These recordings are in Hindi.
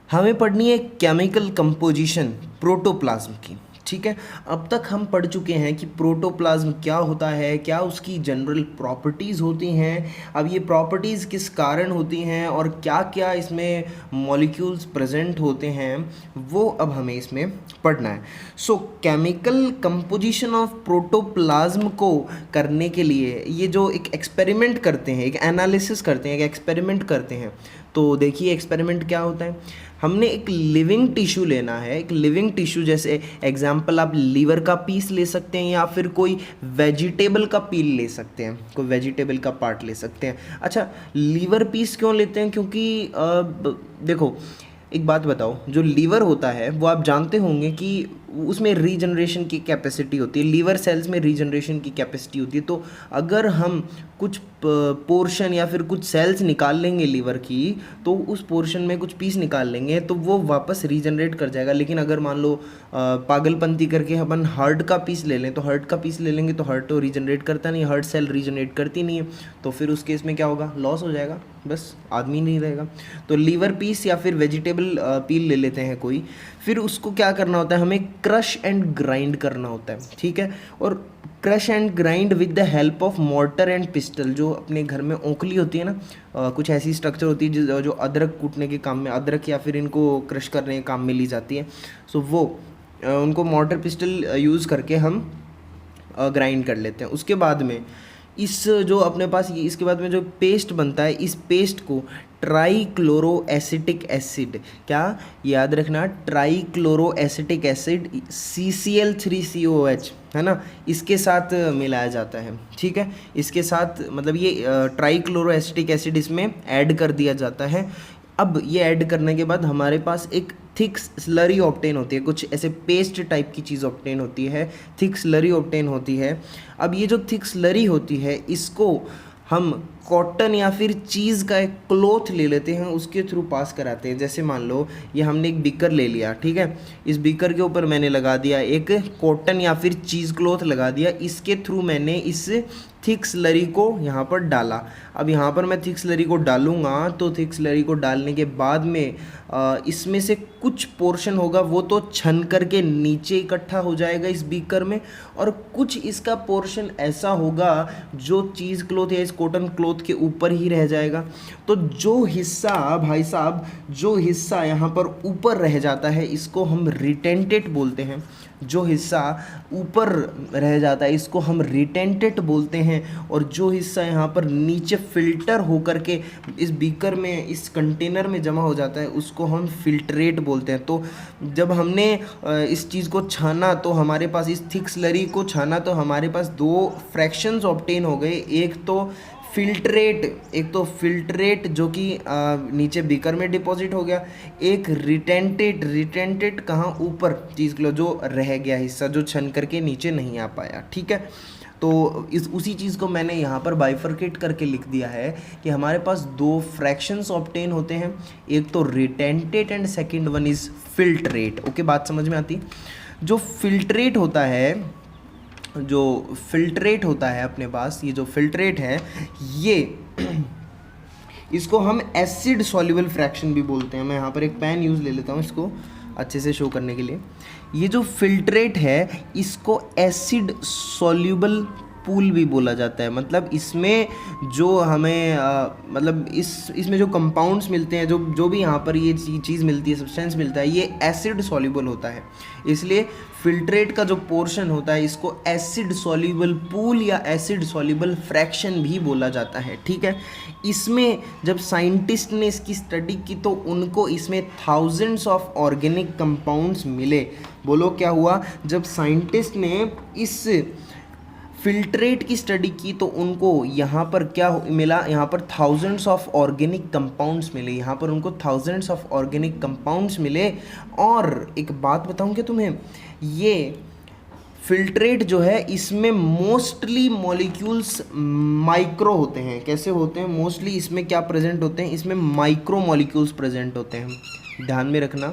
हमें पढ़नी है केमिकल कंपोजिशन प्रोटोप्लाज्म की। ठीक है, अब तक हम पढ़ चुके हैं कि प्रोटोप्लाज्म क्या होता है, क्या उसकी जनरल प्रॉपर्टीज़ होती हैं, अब ये प्रॉपर्टीज़ किस कारण होती हैं और क्या क्या इसमें मॉलिक्यूल्स प्रेजेंट होते हैं, वो अब हमें इसमें पढ़ना है। सो केमिकल कंपोजिशन ऑफ प्रोटोप्लाज्म को करने के लिए ये जो एक एक्सपेरिमेंट करते हैं, एक एनालिसिस करते हैं, एक एक्सपेरिमेंट करते हैं। तो देखिए एक्सपेरिमेंट क्या होता है। हमने एक लिविंग टिश्यू लेना है, एक लिविंग टिश्यू, जैसे एग्जांपल आप लीवर का पीस ले सकते हैं या फिर कोई वेजिटेबल का पील ले सकते हैं, कोई वेजिटेबल का पार्ट ले सकते हैं। अच्छा, लीवर पीस क्यों लेते हैं? क्योंकि देखो एक बात बताओ, जो लीवर होता है वो आप जानते होंगे कि उसमें रीजनरेशन की कैपेसिटी होती है, लीवर सेल्स में रीजनरेशन की कैपेसिटी होती है। तो अगर हम कुछ पोर्शन या फिर कुछ सेल्स निकाल लेंगे लीवर की, तो उस पोर्शन में कुछ पीस निकाल लेंगे तो वो वापस रीजनरेट कर जाएगा। लेकिन अगर मान लो पागलपंती करके अपन हार्ट का पीस ले लें, तो हार्ट का पीस ले लेंगे तो हार्ट तो रीजनरेट करता नहीं, हार्ट सेल रीजनरेट करती नहीं है, तो फिर उस केस में क्या होगा? लॉस हो जाएगा, बस आदमी नहीं रहेगा। तो लीवर पीस या फिर वेजिटेबल पील ले लेते हैं कोई, फिर उसको क्या करना होता है, हमें क्रश एंड ग्राइंड करना होता है। ठीक है, और crush and grind with the help of mortar and pistol. जो अपने घर में ओखली होती है ना, कुछ ऐसी स्ट्रक्चर होती है जो अदरक कूटने के काम में, अदरक या फिर इनको क्रश करने के काम में ली जाती है। सो वो उनको मॉर्टर पिस्टल यूज़ करके हम ग्राइंड कर लेते हैं। उसके बाद में इस जो अपने पास इसके बाद में जो पेस्ट बनता है, इस पेस्ट को ट्राईक्लोरो एसिटिक एसिड, क्या याद रखना, ट्राईक्लोरो एसिटिक एसिड CCl3COH है ना, इसके साथ मिलाया जाता है। ठीक है, इसके साथ मतलब ये ट्राईक्लोरो एसिटिक एसिड इसमें ऐड कर दिया जाता है। अब ये ऐड करने के बाद हमारे पास एक थिक स्लरी ऑब्टेन होती है, कुछ ऐसे पेस्ट टाइप की चीज़ ऑब्टेन होती है, थिक स्लरी ऑब्टेन होती है। अब ये जो थिक स्लरी होती है, इसको हम कॉटन या फिर चीज़ का एक क्लॉथ ले लेते हैं, उसके थ्रू पास कराते हैं। जैसे मान लो ये हमने एक बीकर ले लिया, ठीक है, इस बीकर के ऊपर मैंने लगा दिया एक कॉटन या फिर चीज़ क्लॉथ लगा दिया, इसके थ्रू मैंने इस थिक स्लरी को यहाँ पर डाला। अब यहाँ पर मैं थिक स्लरी को डालूँगा, तो थिक स्लरी को डालने के बाद में इसमें से कुछ पोर्शन होगा वो तो छन करके नीचे इकट्ठा हो जाएगा इस बीकर में, और कुछ इसका पोर्शन ऐसा होगा जो चीज़ क्लॉथ या इस कॉटन क्लॉथ के ऊपर ही रह जाएगा। तो जो हिस्सा भाई साहब, जो हिस्सा यहाँ पर ऊपर रह जाता है, इसको हम रिटेंटेट बोलते हैं। जो हिस्सा ऊपर रह जाता है इसको हम रिटेंटेट बोलते हैं, और जो हिस्सा यहाँ पर नीचे फिल्टर होकर के इस बीकर में, इस कंटेनर में जमा हो जाता है, उसको हम फिल्ट्रेट बोलते हैं। तो जब हमने इस चीज़ को छाना, तो हमारे पास इस थिक स्लरी को छाना, तो हमारे पास दो फ्रैक्शंस ऑब्टेन हो गए। एक तो फिल्ट्रेट जो कि नीचे बीकर में डिपॉजिट हो गया, एक रिटेंटेट कहाँ? ऊपर चीज़ के लिए जो रह गया हिस्सा, जो छन करके नीचे नहीं आ पाया। ठीक है, तो उसी चीज़ को मैंने यहाँ पर बाइफरकेट करके लिख दिया है कि हमारे पास दो फ्रैक्शंस ऑब्टेन होते हैं, एक तो retentate and second one is filtrate. Okay, बात समझ में आती? जो फिल्ट्रेट होता है अपने पास, ये जो फिल्ट्रेट है, ये इसको हम एसिड सॉल्युबल फ्रैक्शन भी बोलते हैं। मैं यहाँ पर एक पेन यूज़ ले लेता हूँ इसको अच्छे से शो करने के लिए। ये जो फिल्ट्रेट है, इसको एसिड सॉल्युबल पूल भी बोला जाता है। मतलब इसमें जो हमें मतलब इसमें जो कंपाउंड्स मिलते हैं, जो भी यहाँ पर ये चीज़ मिलती है, सब्सटेंस मिलता है, ये एसिड सॉल्युबल होता है। इसलिए फिल्ट्रेट का जो पोर्शन होता है, इसको एसिड सॉल्युबल पूल या एसिड सॉल्युबल फ्रैक्शन भी बोला जाता है। ठीक है, इसमें जब साइंटिस्ट ने इसकी स्टडी की, तो उनको इसमें थाउजेंड्स ऑफ ऑर्गेनिक कंपाउंड्स मिले। बोलो क्या हुआ? जब साइंटिस्ट ने इस फिल्ट्रेट की स्टडी की, तो उनको यहाँ पर क्या मिला? यहाँ पर थाउजेंड्स ऑफ ऑर्गेनिक कंपाउंड्स मिले, यहाँ पर उनको थाउजेंड्स ऑफ ऑर्गेनिक कंपाउंड्स मिले। और एक बात बताऊँ क्या तुम्हें, ये फिल्ट्रेट जो है, इसमें मोस्टली मॉलिक्यूल्स माइक्रो होते हैं। कैसे होते हैं? मोस्टली इसमें क्या प्रेजेंट होते हैं? इसमें माइक्रो मॉलिक्यूल्स प्रेजेंट होते हैं। ध्यान में रखना,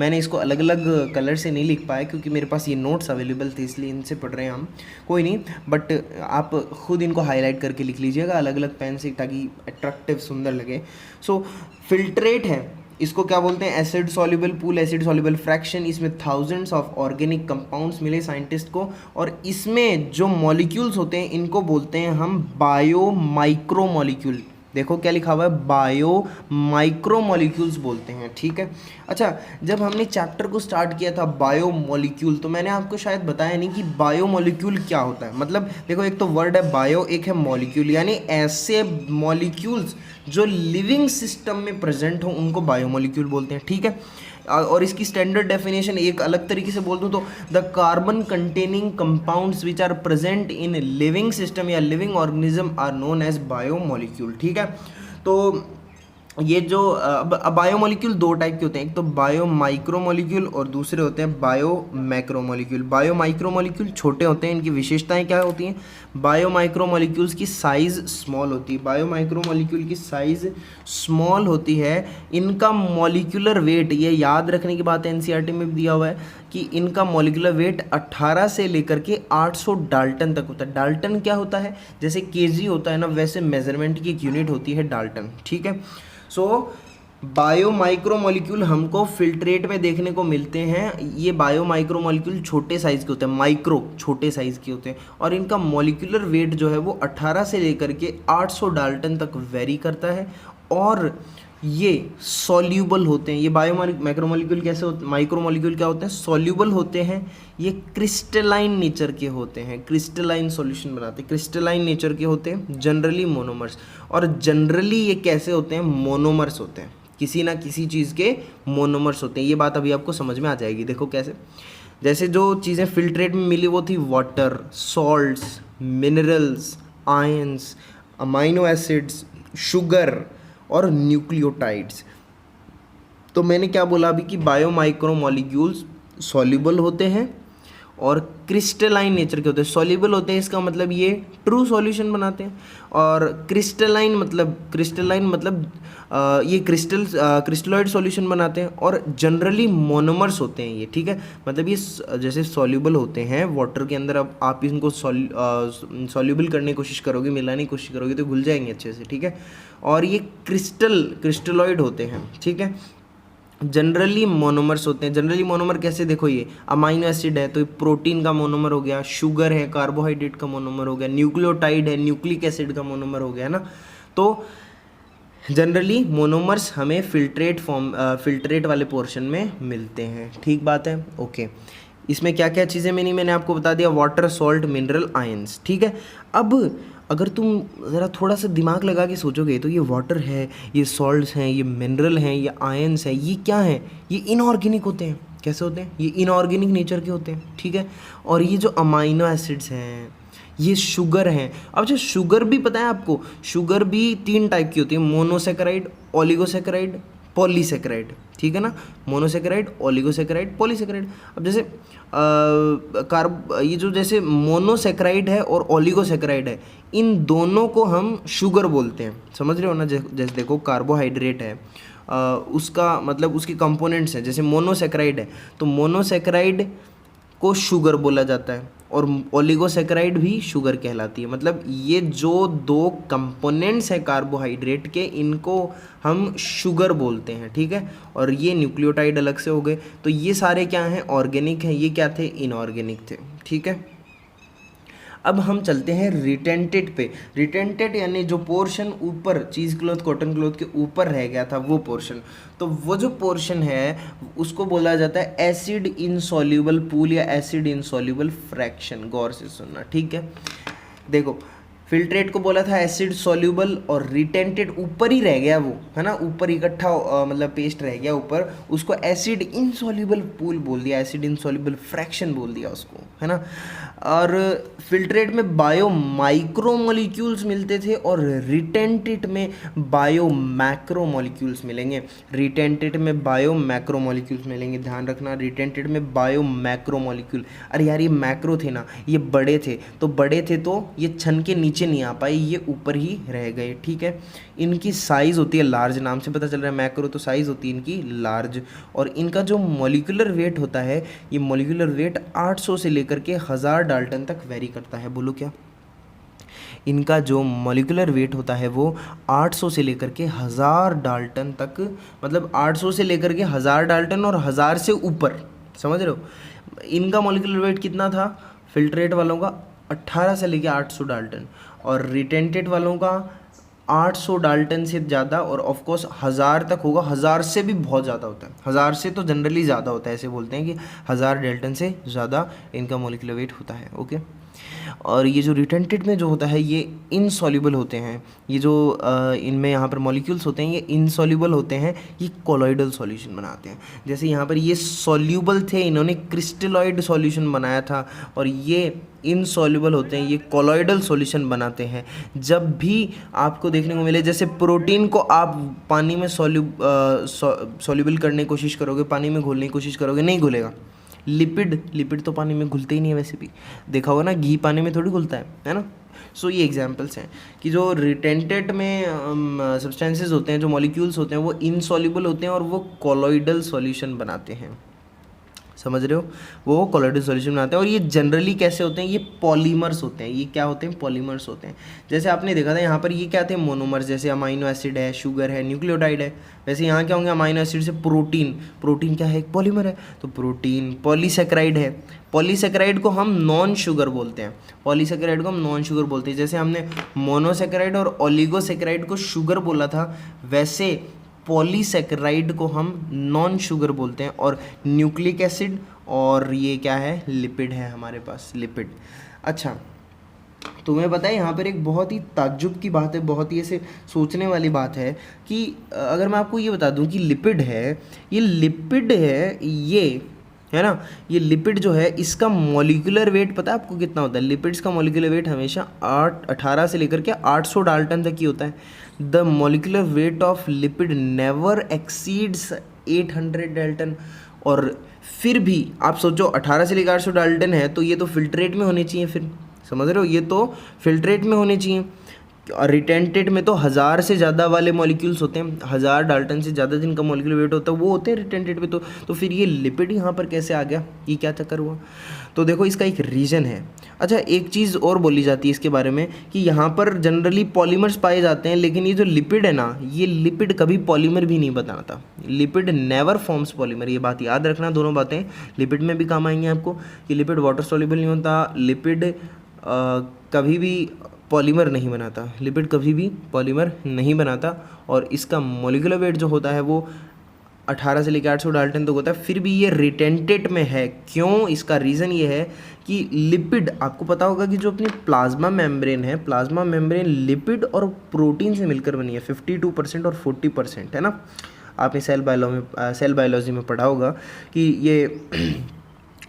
मैंने इसको अलग अलग कलर से नहीं लिख पाया क्योंकि मेरे पास ये नोट्स अवेलेबल थे, इसलिए इनसे पढ़ रहे हैं हम। कोई नहीं, बट आप खुद इनको हाईलाइट करके लिख लीजिएगा अलग अलग पेन से, ताकि अट्रैक्टिव, सुंदर लगे। सो फिल्ट्रेट है, इसको क्या बोलते हैं, acid soluble pool, acid soluble fraction. इसमें थाउजेंड्स ऑफ ऑर्गेनिक कंपाउंड्स मिले साइंटिस्ट को, और इसमें जो मॉलिक्यूल्स होते हैं इनको बोलते हैं हम बायो माइक्रो मॉलिक्यूल। देखो क्या लिखा हुआ है, बायो माइक्रो मॉलिक्यूल्स बोलते हैं, ठीक है। अच्छा, जब हमने चैप्टर को स्टार्ट किया था बायो मॉलिक्यूल, तो मैंने आपको शायद बताया नहीं कि बायो मॉलिक्यूल क्या होता है। मतलब देखो, एक तो वर्ड है बायो, एक है मॉलिक्यूल, यानी ऐसे मॉलिक्यूल्स जो लिविंग सिस्टम में प्रेजेंट हो उनको बायो मॉलिक्यूल बोलते हैं, ठीक है। और इसकी स्टैंडर्ड डेफिनेशन एक अलग तरीके से बोल दूँ तो the carbon containing compounds which are present in living system या living organism are known as biomolecule, ठीक है। तो ये जो बायोमोलिक्यूल दो टाइप के होते हैं, एक तो बायो माइक्रो मॉलिक्यूल और दूसरे होते हैं bio macro molecule. Bio micro molecule छोटे होते हैं, इनकी विशेषताएं क्या होती हैं, बायो माइक्रो मॉलिक्यूल्स की साइज़ स्मॉल होती है, बायो माइक्रो मॉलिक्यूल की साइज़ स्मॉल होती है। इनका मॉलिक्यूलर वेट, ये याद रखने की बात है, एनसीईआरटी में भी दिया हुआ है कि इनका मॉलिक्यूलर वेट 18 से लेकर के 800 डाल्टन तक होता है। डाल्टन क्या होता है, जैसे केजी होता है ना, वैसे मेजरमेंट की एक यूनिट होती है डाल्टन, ठीक है। सो बायो माइक्रो मॉलिक्यूल हमको फिल्ट्रेट में देखने को मिलते हैं। ये बायो माइक्रो मॉलिक्यूल छोटे साइज़ के होते हैं, माइक्रो छोटे साइज़ के होते हैं, और इनका मॉलिक्यूलर वेट जो है वो 18 से लेकर के 800 डाल्टन तक वेरी करता है, और ये सॉल्यूबल होते हैं। ये बायो माइक्रो मॉलिक्यूल कैसे होते, माइक्रो मॉलिक्यूल क्या होते हैं, सॉल्यूबल होते हैं। ये क्रिस्टलाइन नेचर के होते हैं, क्रिस्टलाइन सॉल्यूशन बनाते हैं, क्रिस्टलाइन नेचर के होते हैं, जनरली मोनोमर्स। और जनरली ये कैसे होते हैं, मोनोमर्स होते हैं, किसी ना किसी चीज़ के मोनोमर्स होते हैं। ये बात अभी आपको समझ में आ जाएगी। देखो कैसे, जैसे जो चीज़ें फिल्ट्रेट में मिली वो थी water, salts, minerals, ions, amino acids, sugar और न्यूक्लियोटाइड्स। तो मैंने क्या बोला अभी कि बायो माइक्रो मॉलिक्यूल्स सॉल्युबल होते हैं और क्रिस्टलाइन नेचर के होते हैं। सॉल्युबल होते हैं इसका मतलब ये ट्रू सॉल्यूशन बनाते हैं, और क्रिस्टलाइन मतलब ये क्रिस्टलॉइड सॉल्यूशन बनाते हैं, और जनरली मोनोमर्स होते हैं ये, ठीक है। मतलब ये जैसे सॉल्युबल होते हैं वाटर के अंदर, अब आप इनको सॉल्युबल करने की कोशिश करोगे, मिलाने की कोशिश करोगे तो घुल जाएंगे अच्छे से, ठीक है। और ये क्रिस्टलॉइड होते हैं, ठीक है। जनरली मोनोमर्स होते हैं। जनरली मोनोमर कैसे, देखो ये अमाइनो एसिड है तो ये प्रोटीन का मोनोमर हो गया, शुगर है कार्बोहाइड्रेट का मोनोमर हो गया, न्यूक्लियोटाइड है न्यूक्लिक एसिड का मोनोमर हो गया, है ना। तो जनरली मोनोमर्स हमें फिल्ट्रेट वाले पोर्शन में मिलते हैं, ठीक बात है, ओके। इसमें क्या क्या चीज़ें मैंने आपको बता दिया, वाटर, सॉल्ट, मिनरल, आयंस, ठीक है। अब अगर तुम ज़रा थोड़ा सा दिमाग लगा के सोचोगे तो ये वाटर है, ये सॉल्ट्स हैं, ये मिनरल हैं, ये आयंस हैं, ये क्या हैं, ये इनऑर्गेनिक होते हैं। कैसे होते हैं, ये इनऑर्गेनिक नेचर के होते हैं, ठीक है। और ये जो अमाइनो एसिड्स हैं, ये शुगर हैं। अब जो शुगर भी पता है आपको, शुगर भी 3 टाइप की होती है, मोनोसेकेराइड, ओलिगोसेकेराइड, पॉलीसेकेराइड, ठीक है ना। Monosaccharide, oligosaccharide, polysaccharide. अब जैसे ये जो जैसे मोनोसेकेराइड है और ओलिगोसेकेराइड है, इन दोनों को हम शुगर बोलते हैं, समझ रहे हो ना। जैसे देखो कार्बोहाइड्रेट है, उसका मतलब उसके कंपोनेंट्स हैं, जैसे मोनोसेकेराइड है तो मोनोसेकेराइड को शुगर बोला जाता है, और ओलिगोसेकेराइड भी शुगर कहलाती है। मतलब ये जो 2 कंपोनेंट्स हैं कार्बोहाइड्रेट के, इनको हम शुगर बोलते हैं, ठीक है। और ये न्यूक्लियोटाइड अलग से हो गए। तो ये सारे क्या हैं, ऑर्गेनिक हैं, ये क्या थे, इनऑर्गेनिक थे, ठीक है। अब हम चलते हैं रिटेंटेड पे। रिटेंटेड यानी जो पोर्शन ऊपर चीज़ क्लॉथ, कॉटन क्लॉथ के ऊपर रह गया था वो पोर्शन। तो वो जो पोर्शन है उसको बोला जाता है एसिड इनसॉल्युबल पूल या एसिड इनसॉल्युबल फ्रैक्शन। गौर से सुनना, ठीक है। देखो फिल्ट्रेट को बोला था एसिड सॉल्युबल, और रिटेंटेड ऊपर ही रह गया वो, है ना, ऊपर इकट्ठा मतलब पेस्ट रह गया ऊपर, उसको एसिड इनसॉल्युबल पूल बोल दिया, एसिड इनसॉल्युबल फ्रैक्शन बोल दिया उसको, है ना। और फिल्ट्रेट में बायो माइक्रो मॉलिक्यूल्स मिलते थे और रिटेंटेड में बायो मैक्रो मॉलिक्यूल्स मिलेंगे। रिटेंटेड में बायो मैक्रो मॉलिक्यूल्स मिलेंगे, ध्यान रखना, रिटेंटेड में बायो मैक्रो मॉलिक्यूल। अरे यार ये मैक्रो थे ना, ये बड़े थे, तो ये छन के नीचे नहीं आ पाए, ये ऊपर ही रह गए, ठीक है। इनकी साइज़ होती है लार्ज, नाम से पता चल रहा है मैक्रो, तो साइज़ होती है इनकी लार्ज। और इनका जो मॉलिक्यूलर वेट होता है, ये मॉलिक्यूलर वेट 800 से लेकर के 1000 डाल्टन तक वेरी करता है। बोलो क्या, इनका जो मॉलिक्यूलर वेट होता है वो 800 से लेकर के 1000 डाल्टन तक, मतलब 800 से लेकर के 1000 डाल्टन और 1000 से ऊपर, समझ रहे हो। इनका मॉलिक्यूलर वेट कितना था फिल्ट्रेट वालों का, 18 से लेकर 800 डाल्टन, और रिटेंटेड वालों का 800 डाल्टन से ज़्यादा, और ऑफ कोर्स 1000 तक होगा, 1000 से भी बहुत ज़्यादा होता है, 1000 से तो जनरली ज़्यादा होता है, ऐसे बोलते हैं कि 1000 डाल्टन से ज़्यादा इनका मॉलिक्यूलर वेट होता है। ओके, और ये जो रिटेंटेड में जो होता है ये इनसॉल्युबल होते हैं, ये जो इनमें यहाँ पर मॉलिक्यूल्स होते हैं ये इनसॉल्युबल होते हैं, ये कोलॉइडल सॉल्यूशन बनाते हैं। जैसे यहाँ पर ये सॉल्युबल थे, इन्होंने क्रिस्टलॉइड सॉल्यूशन बनाया था, और ये इनसॉल्युबल होते हैं, ये कोलॉइडल सॉल्यूशन बनाते हैं। जब भी आपको देखने को मिले, जैसे प्रोटीन को आप पानी में सॉल्युबल करने की कोशिश करोगे, पानी में घोलने की कोशिश करोगे, नहीं घुलेगा। लिपिड तो पानी में घुलते ही नहीं है, वैसे भी देखा होगा ना, घी पानी में थोड़ी घुलता है ना। सो ये एग्जांपल्स हैं कि जो रिटेंटेड में सब्सटेंसेस होते हैं, जो मॉलिक्यूल्स होते हैं वो इनसॉल्युबल होते हैं और वो कोलॉइडल सॉल्यूशन बनाते हैं, समझ रहे हो, वो कोलॉइडल सॉल्यूशन बनाते हैं। और ये जनरली कैसे होते हैं, ये पॉलीमर्स होते हैं। ये क्या होते हैं, पॉलीमर्स होते हैं। जैसे आपने देखा था यहाँ पर ये क्या थे, मोनोमर्स, जैसे अमाइनो एसिड है, शुगर है, न्यूक्लियोटाइड है। वैसे यहाँ क्या होंगे, अमाइनो एसिड से प्रोटीन, प्रोटीन क्या है, एक पॉलीमर है, तो प्रोटीन। पॉलीसेकेराइड है, पॉलीसेकेराइड को हम नॉन शुगर बोलते हैं, पॉलीसेकेराइड को हम नॉन शुगर बोलते हैं। जैसे हमने मोनोसेकेराइड और ओलिगोसेकेराइड को शुगर बोला था, वैसे पॉलीसेकेराइड को हम नॉन शुगर बोलते हैं। और न्यूक्लिक एसिड और ये क्या है, लिपिड है हमारे पास, लिपिड। अच्छा, तुम्हें पता है यहाँ पर एक बहुत ही ताज्जुब की बात है, बहुत ही ऐसे सोचने वाली बात है कि अगर मैं आपको ये बता दूँ कि लिपिड है, ये लिपिड है, ये है ना, ये लिपिड जो है इसका मॉलिक्यूलर वेट पता है आपको कितना होता है। लिपिड्स का मॉलिक्यूलर वेट हमेशा 18 से लेकर के 800 डाल्टन तक ही होता है। The molecular weight of lipid never exceeds 800 Dalton. और फिर भी आप सोचो 18 से लेकर 800 डाल्टन है, तो ये तो फिल्ट्रेट में होने चाहिए, फिर समझ रहे हो, ये तो फिल्ट्रेट में होने चाहिए। और रिटेंटेड में तो 1000 से ज़्यादा वाले मॉलिक्यूल्स होते हैं, 1000 डाल्टन से ज़्यादा जिनका मॉलिक्यूलर वेट होता है वो होते हैं रिटेंटेड में। तो फिर ये लिपिड यहाँ पर कैसे आ गया, ये क्या चक्कर हुआ। तो देखो इसका एक रीज़न है। अच्छा, एक चीज़ और बोली जाती है इसके बारे में कि यहाँ पर जनरली पॉलीमर्स पाए जाते हैं, लेकिन ये जो लिपिड है ना, ये लिपिड कभी पॉलीमर भी नहीं बनाता। लिपिड नेवर फॉर्म्स पॉलीमर, ये बात याद रखना, दोनों बातें लिपिड में भी काम आएंगी आपको, कि लिपिड वाटर सॉल्युबल नहीं होता, लिपिड कभी भी पॉलीमर नहीं बनाता, लिपिड कभी भी पॉलीमर नहीं बनाता। और इसका मॉलिक्यूलर वेट जो होता है वो 18 से लेकर 800 डाल्टन तक होता है, फिर भी ये रिटेंटेड में है। क्यों, इसका रीज़न ये है कि लिपिड, आपको पता होगा कि जो अपनी प्लाज्मा मेम्ब्रेन है, प्लाज्मा मेम्ब्रेन लिपिड और प्रोटीन से मिलकर बनी है, 52% और 40%, है ना। आपने सेल बायोलॉजी में पढ़ा होगा कि ये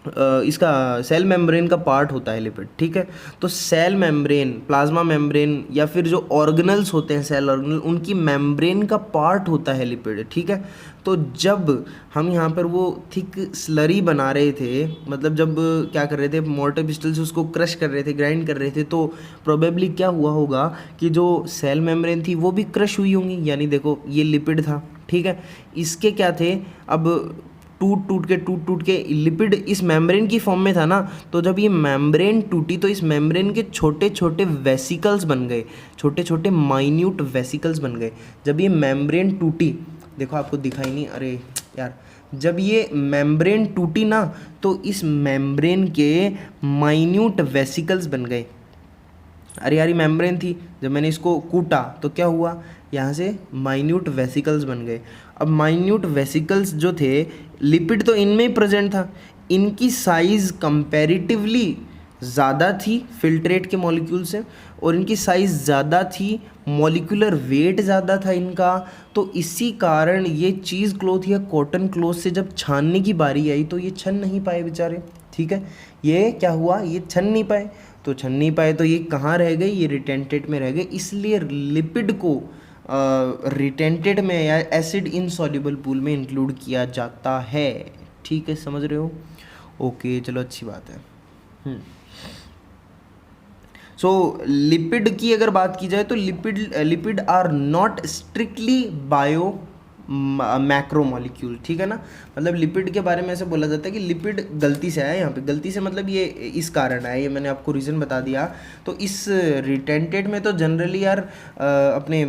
इसका सेल मेम्ब्रेन का पार्ट होता है लिपिड, ठीक है। तो सेल मेम्ब्रेन, प्लाज्मा मेम्ब्रेन या फिर जो ऑर्गेनल्स होते हैं सेल ऑर्गेनल, उनकी मेम्ब्रेन का पार्ट होता है लिपिड, ठीक है। तो जब हम यहाँ पर वो थिक स्लरी बना रहे थे, मतलब जब क्या कर रहे थे, मोर्टर पिस्टल से उसको क्रश कर रहे थे, ग्राइंड कर रहे थे, तो प्रोबेबली क्या हुआ होगा कि जो सेल मेम्ब्रेन थी वो भी क्रश हुई होंगी। यानी देखो ये लिपिड था, ठीक है, इसके क्या थे, अब टूट टूट के लिपिड इस मेम्ब्रेन की फॉर्म में था ना, तो जब ये मेम्ब्रेन टूटी तो इस मेम्ब्रेन के छोटे छोटे वेसिकल्स बन गए, छोटे छोटे माइन्यूट वेसिकल्स बन गए। जब ये मेम्ब्रेन टूटी, देखो आपको दिखाई नहीं, अरे यार, जब ये मेम्ब्रेन टूटी ना तो इस मेम्ब्रेन के माइन्यूट वेसिकल्स बन गए। अरे यार ये मेम्ब्रेन थी, जब मैंने इसको कूटा तो क्या हुआ, यहाँ से माइन्यूट वेसिकल्स बन गए। अब माइन्यूट वेसिकल्स जो थे, लिपिड तो इनमें ही प्रेजेंट था, इनकी साइज़ कंपैरेटिवली ज़्यादा थी फिल्ट्रेट के मॉलिक्यूल से, और इनकी साइज़ ज़्यादा थी, मॉलिक्यूलर वेट ज़्यादा था इनका। तो इसी कारण ये चीज़ क्लॉथ या कॉटन क्लॉथ से जब छानने की बारी आई तो ये छन नहीं पाए बेचारे, ठीक है। ये क्या हुआ, ये छन नहीं पाए, तो छन नहीं पाए तो ये कहाँ रह गए, ये रिटेंटेड में रह गए। इसलिए लिपिड को रिटेंटेड में या एसिड इनसॉल्युबल पूल में इंक्लूड किया जाता है, ठीक है, समझ रहे हो। ओके चलो, अच्छी बात है। सो लिपिड की अगर बात की जाए तो lipid are not strictly macromolecule, ठीक है ना। मतलब लिपिड के बारे में ऐसे बोला जाता है कि लिपिड गलती से आया यहाँ पे, गलती से मतलब ये इस कारण आया, ये मैंने आपको रीज़न बता दिया। तो इस रिटेंटेड में तो जनरली यार अपने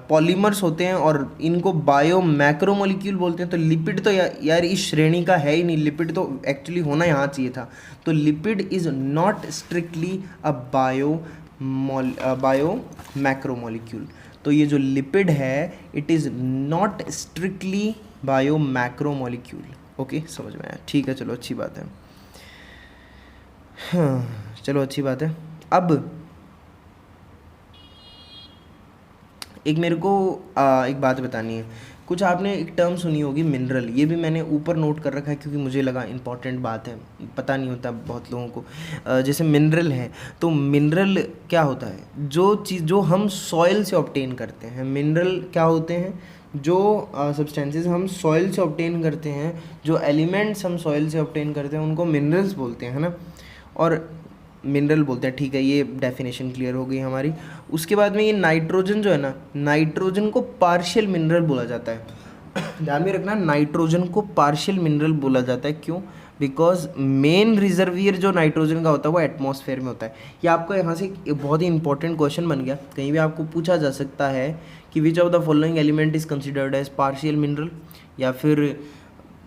पॉलीमर्स होते हैं और इनको बायो मैक्रोमोलिक्यूल बोलते हैं। तो लिपिड तो यार इस श्रेणी का है ही नहीं, लिपिड तो एक्चुअली होना यहाँ चाहिए था। तो lipid is not strictly a bio macromolecule. तो ये जो लिपिड है it is not strictly bio macromolecule. Okay, समझ में आया, ठीक है, चलो अच्छी बात है। हाँ चलो अच्छी बात है। अब एक मेरे को एक बात बतानी है। कुछ आपने एक टर्म सुनी होगी मिनरल, ये भी मैंने ऊपर नोट कर रखा है क्योंकि मुझे लगा इंपॉर्टेंट बात है, पता नहीं होता बहुत लोगों को। जैसे मिनरल है, तो मिनरल क्या होता है? जो चीज़ जो हम सॉइल से ऑब्टेन करते हैं। मिनरल क्या होते हैं? जो सब्सटेंसेस हम सॉइल से ऑब्टेन करते हैं, जो एलिमेंट्स हम सॉइल से ऑब्टेन करते हैं उनको मिनरल्स बोलते हैं, है ना। और मिनरल बोलते हैं, ठीक है, ये डेफिनेशन क्लियर हो गई हमारी। उसके बाद में ये नाइट्रोजन जो है ना, नाइट्रोजन को पार्शियल मिनरल बोला जाता है। ध्यान में रखना, नाइट्रोजन को पार्शियल मिनरल बोला जाता है। क्यों? बिकॉज मेन रिजर्वियर जो नाइट्रोजन का होता है वो एटमॉस्फेयर में होता है। ये आपका यहाँ से एक बहुत ही इंपॉर्टेंट क्वेश्चन बन गया, कहीं भी आपको पूछा जा सकता है कि which of the following element is considered as partial mineral, या फिर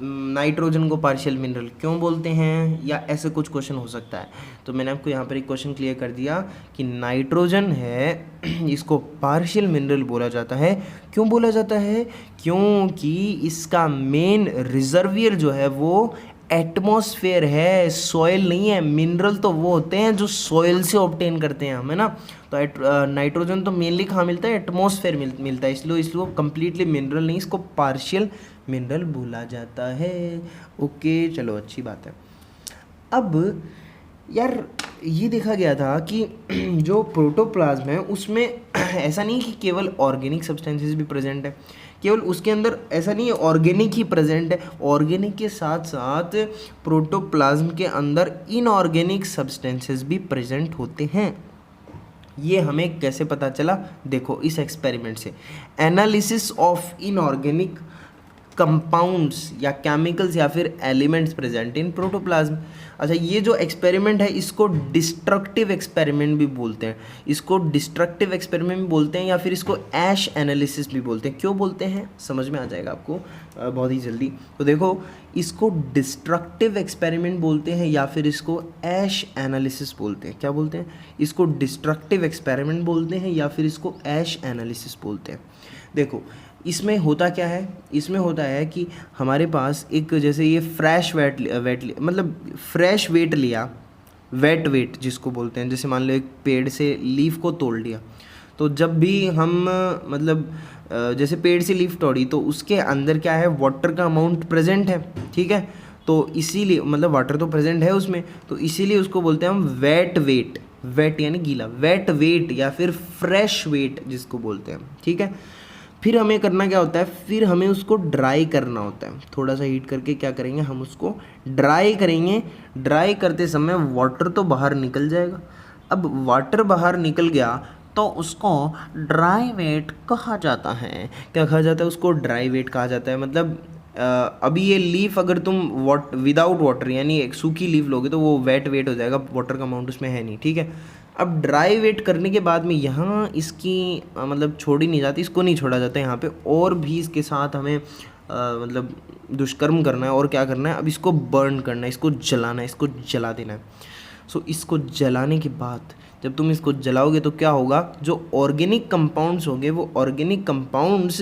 नाइट्रोजन को पार्शियल मिनरल क्यों बोलते हैं, या ऐसे कुछ क्वेश्चन हो सकता है। तो मैंने आपको यहाँ पर एक क्वेश्चन क्लियर कर दिया कि नाइट्रोजन है इसको पार्शियल मिनरल बोला जाता है। क्यों बोला जाता है? क्योंकि इसका मेन रिजर्वियर जो है वो एटमॉस्फेयर है, सॉइल नहीं है। मिनरल तो वो होते हैं जो सॉइल से ऑब्टेन करते हैं हमें ना। तो नाइट्रोजन तो मेनली कहाँ मिलता है? एटमॉस्फेयर मिलता है, इसलिए कंप्लीटली मिनरल नहीं, इसको पार्शियल मिनरल बोला जाता है। ओके चलो अच्छी बात है। अब यार ये देखा गया था कि जो प्रोटोप्लाज्म है उसमें ऐसा नहीं कि केवल ऑर्गेनिक सब्सटेंसेस भी प्रेजेंट है, केवल उसके अंदर ऐसा नहीं है ऑर्गेनिक ही प्रेजेंट है। ऑर्गेनिक के साथ साथ प्रोटोप्लाज्म के अंदर इनऑर्गेनिक सब्सटेंसेस भी प्रेजेंट होते हैं। ये हमें कैसे पता चला? देखो इस एक्सपेरिमेंट से, एनालिसिस ऑफ इनऑर्गेनिक कंपाउंड्स या केमिकल्स या फिर एलिमेंट्स प्रेजेंट इन प्रोटोप्लाज्म। अच्छा, ये जो एक्सपेरिमेंट है इसको डिस्ट्रक्टिव एक्सपेरिमेंट भी बोलते हैं, इसको डिस्ट्रक्टिव एक्सपेरिमेंट भी बोलते हैं, या फिर इसको ऐश एनालिसिस भी बोलते हैं। क्यों बोलते हैं समझ में आ जाएगा आपको बहुत ही जल्दी। तो देखो, इसको डिस्ट्रक्टिव एक्सपेरिमेंट बोलते हैं या फिर इसको ऐश एनालिसिस बोलते हैं। क्या बोलते हैं? इसको डिस्ट्रक्टिव एक्सपेरिमेंट बोलते हैं या फिर इसको ऐश एनालिसिस बोलते हैं। देखो इसमें होता क्या है, इसमें होता है कि हमारे पास एक, जैसे ये फ्रेश मतलब फ्रेश वेट लिया, वेट वेट जिसको बोलते हैं। जैसे मान लो एक पेड़ से लीफ को तोड़ लिया, तो जब भी हम मतलब जैसे पेड़ से लीफ तोड़ी तो उसके अंदर क्या है, वाटर का अमाउंट प्रेजेंट है, ठीक है। तो इसीलिए मतलब वाटर तो प्रेजेंट है उसमें, तो इसीलिए उसको बोलते हैं हम वेट वेट, वेट यानी गीला, वेट वेट या फिर फ्रेश वेट जिसको बोलते हैं, ठीक है। फिर हमें करना क्या होता है, फिर हमें उसको ड्राई करना होता है। थोड़ा सा हीट करके क्या करेंगे, हम उसको ड्राई करेंगे। ड्राई करते समय वाटर तो बाहर निकल जाएगा। अब वाटर बाहर निकल गया तो उसको ड्राई वेट कहा जाता है। क्या कहा जाता है? उसको ड्राई वेट कहा जाता है। मतलब अभी ये लीफ अगर तुम विदाउट वाटर यानी एक सूखी लीफ लोगे तो वो वेट वेट हो जाएगा, वाटर का अमाउंट उसमें है नहीं, ठीक है। अब ड्राई वेट करने के बाद में यहाँ इसकी मतलब छोड़ी नहीं जाती, इसको नहीं छोड़ा जाता यहाँ पे, और भी इसके साथ हमें मतलब दुष्कर्म करना है। और क्या करना है? अब इसको बर्न करना है, इसको जलाना है, इसको जला देना है। सो इसको जलाने के बाद जब तुम इसको जलाओगे तो क्या होगा, जो ऑर्गेनिक कंपाउंड्स होंगे वो ऑर्गेनिक कंपाउंड्स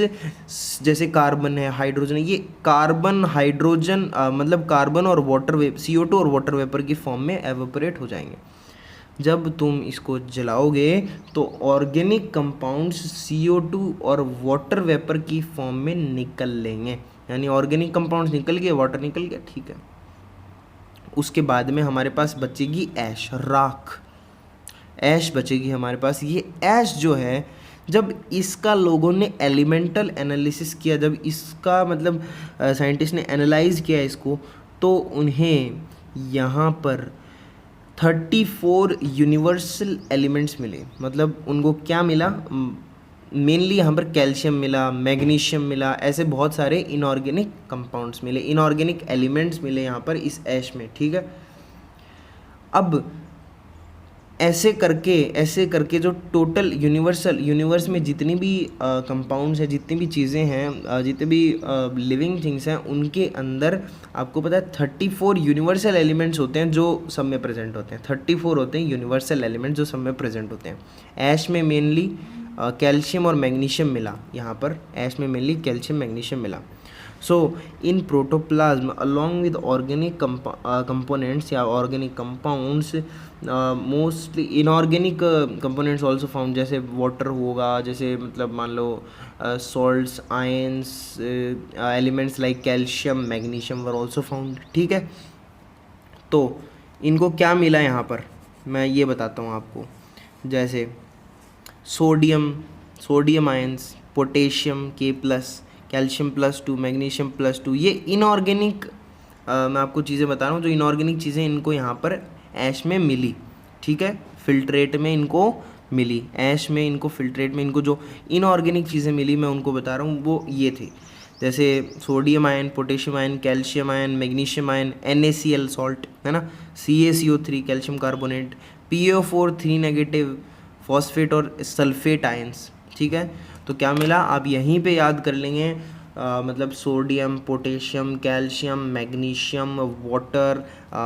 जैसे कार्बन है, हाइड्रोजन है, ये कार्बन हाइड्रोजन मतलब कार्बन और वाटर CO2 और वाटर वेपर की फॉर्म में एवेपोरेट हो जाएंगे। जब तुम इसको जलाओगे तो ऑर्गेनिक कंपाउंड्स CO2 और वाटर वेपर की फॉर्म में निकल लेंगे, यानी ऑर्गेनिक कंपाउंड्स निकल गए, वाटर निकल गया, ठीक है। उसके बाद में हमारे पास बचेगी ऐश, राख, ऐश बचेगी हमारे पास। ये ऐश जो है, जब इसका लोगों ने एलिमेंटल एनालिसिस किया, जब इसका मतलब साइंटिस्ट ने एनालाइज किया इसको, तो उन्हें यहाँ पर 34 यूनिवर्सल एलिमेंट्स मिले। मतलब उनको क्या मिला, मेनली यहाँ पर कैल्शियम मिला, मैग्नीशियम मिला, ऐसे बहुत सारे इनऑर्गेनिक कंपाउंड्स मिले, इनऑर्गेनिक एलिमेंट्स मिले यहाँ पर इस ऐश में, ठीक है। अब ऐसे करके जो टोटल यूनिवर्स में जितनी भी कंपाउंड्स हैं, जितनी भी चीज़ें हैं, जितने भी लिविंग थिंग्स हैं, उनके अंदर आपको पता है 34 यूनिवर्सल एलिमेंट्स होते हैं जो सब में प्रेजेंट होते हैं। 34 होते हैं यूनिवर्सल एलिमेंट्स जो सब में प्रेजेंट होते हैं। ऐश में मेनली कैल्शियम और मैग्नीशियम मिला, यहाँ पर ऐश में मेनली कैल्शियम मैग्नीशियम मिला। So in protoplasm along with organic components या organic compounds, mostly inorganic components also found, जैसे वाटर होगा, जैसे मतलब मान लो salts, ions, elements like calcium magnesium were also found, ठीक है। तो इनको क्या मिला यहाँ पर मैं ये बताता हूँ आपको, जैसे sodium ions, potassium K+, calcium +2, magnesium +2, ये इनऑर्गेनिक मैं आपको चीज़ें बता रहा हूँ, जो इनऑर्गेनिक चीज़ें इनको यहाँ पर ऐश में मिली, ठीक है। फिल्ट्रेट में इनको मिली, ऐश में इनको फिल्ट्रेट में इनको जो इनऑर्गेनिक चीज़ें मिली मैं उनको बता रहा हूँ, वो ये थी, जैसे sodium ion, potassium ion, calcium ion, magnesium ion, NaCl salt है ना, CaCO3 calcium carbonate, PaO4 3 negative, phosphate और सल्फेट आयंस, ठीक है। तो क्या मिला आप यहीं पे याद कर लेंगे, मतलब sodium, potassium, calcium, magnesium, water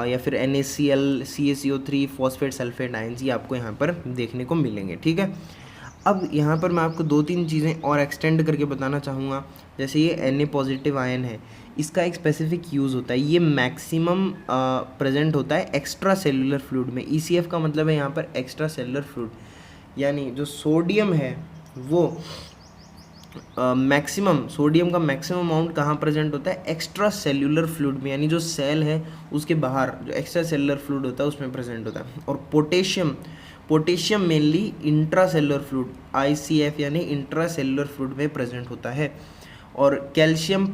या फिर NaCl, CaCO3, phosphate, sulphate ions, ये आपको यहाँ पर देखने को मिलेंगे, ठीक है। अब यहाँ पर मैं आपको 2-3 चीज़ें और एक्सटेंड करके बताना चाहूँगा। जैसे ये Na+ आयन है, इसका एक स्पेसिफिक यूज़ होता है, ये मैक्सिमम प्रेजेंट होता है एक्स्ट्रा सेलुलर फ्लूइड में। ECF का मतलब है यहाँ पर एक्स्ट्रा सेलुलर फ्लूइड, यानी जो सोडियम है वो सोडियम का मैक्सिमम अमाउंट कहाँ प्रेजेंट होता है, एक्स्ट्रा सेल्यूलर फ्लूइड में, यानी जो सेल है उसके बाहर जो एक्स्ट्रा सेलुलर फ्लूइड होता है उसमें प्रेजेंट होता है। और potassium mainly intra cellular fluid ICF यानी इंट्रा सेलुलर फ्लूइड में प्रेजेंट होता है। और कैल्शियम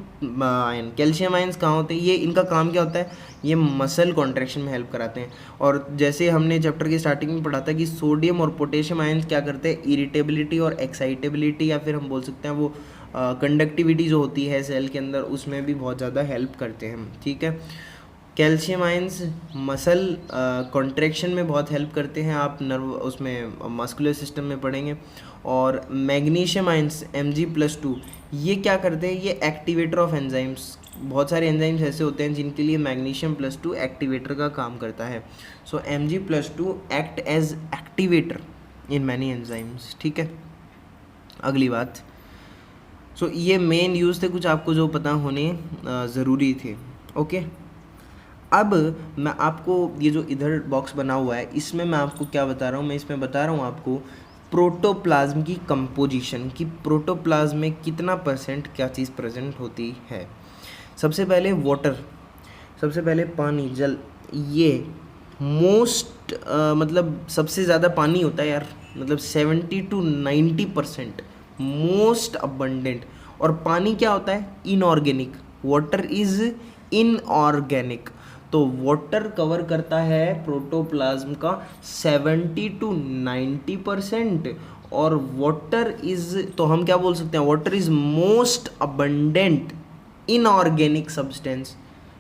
आयंस कहाँ होते हैं, ये इनका काम क्या होता है, ये मसल कॉन्ट्रैक्शन में हेल्प कराते हैं। और जैसे हमने चैप्टर की स्टार्टिंग में पढ़ा था कि सोडियम और पोटेशियम आयंस क्या करते हैं, इरिटेबिलिटी और एक्साइटेबिलिटी, या फिर हम बोल सकते हैं वो कंडक्टिविटी जो होती है सेल के अंदर, उसमें भी बहुत ज़्यादा हेल्प करते हैं, ठीक है। कैल्शियम आयंस मसल कॉन्ट्रैक्शन में बहुत हेल्प करते हैं, आप नर्व उसमें मस्कुलर सिस्टम में पढ़ेंगे। और मैग्नीशियम आयंस Mg+2, ये क्या करते हैं, ये एक्टिवेटर ऑफ एंजाइम्स, बहुत सारे एंजाइम्स ऐसे होते हैं जिनके लिए मैग्नीशियम+2 एक्टिवेटर का काम करता है। So Mg+2 act as activator in many enzymes, ठीक है। अगली बात, सो ये मेन यूज़ थे कुछ आपको जो पता होने ज़रूरी थे, ओके। अब मैं आपको ये जो इधर बॉक्स बना हुआ है इसमें मैं आपको क्या बता रहा हूँ, मैं इसमें बता रहा हूँ आपको प्रोटोप्लाज्म की कंपोजिशन, कि प्रोटोप्लाज्म में कितना % क्या चीज़ प्रेजेंट होती है। सबसे पहले वाटर, सबसे पहले पानी, जल, ये मोस्ट मतलब सबसे ज़्यादा पानी होता है यार, मतलब 70 to 90% मोस्ट अबंडेंट। और पानी क्या होता है, इनऑर्गेनिक, वाटर इज़ इनऑर्गेनिक। तो वाटर कवर करता है प्रोटोप्लाज्म का 70 to 90%। और वाटर इज, तो हम क्या बोल सकते हैं, water is most abundant inorganic substance,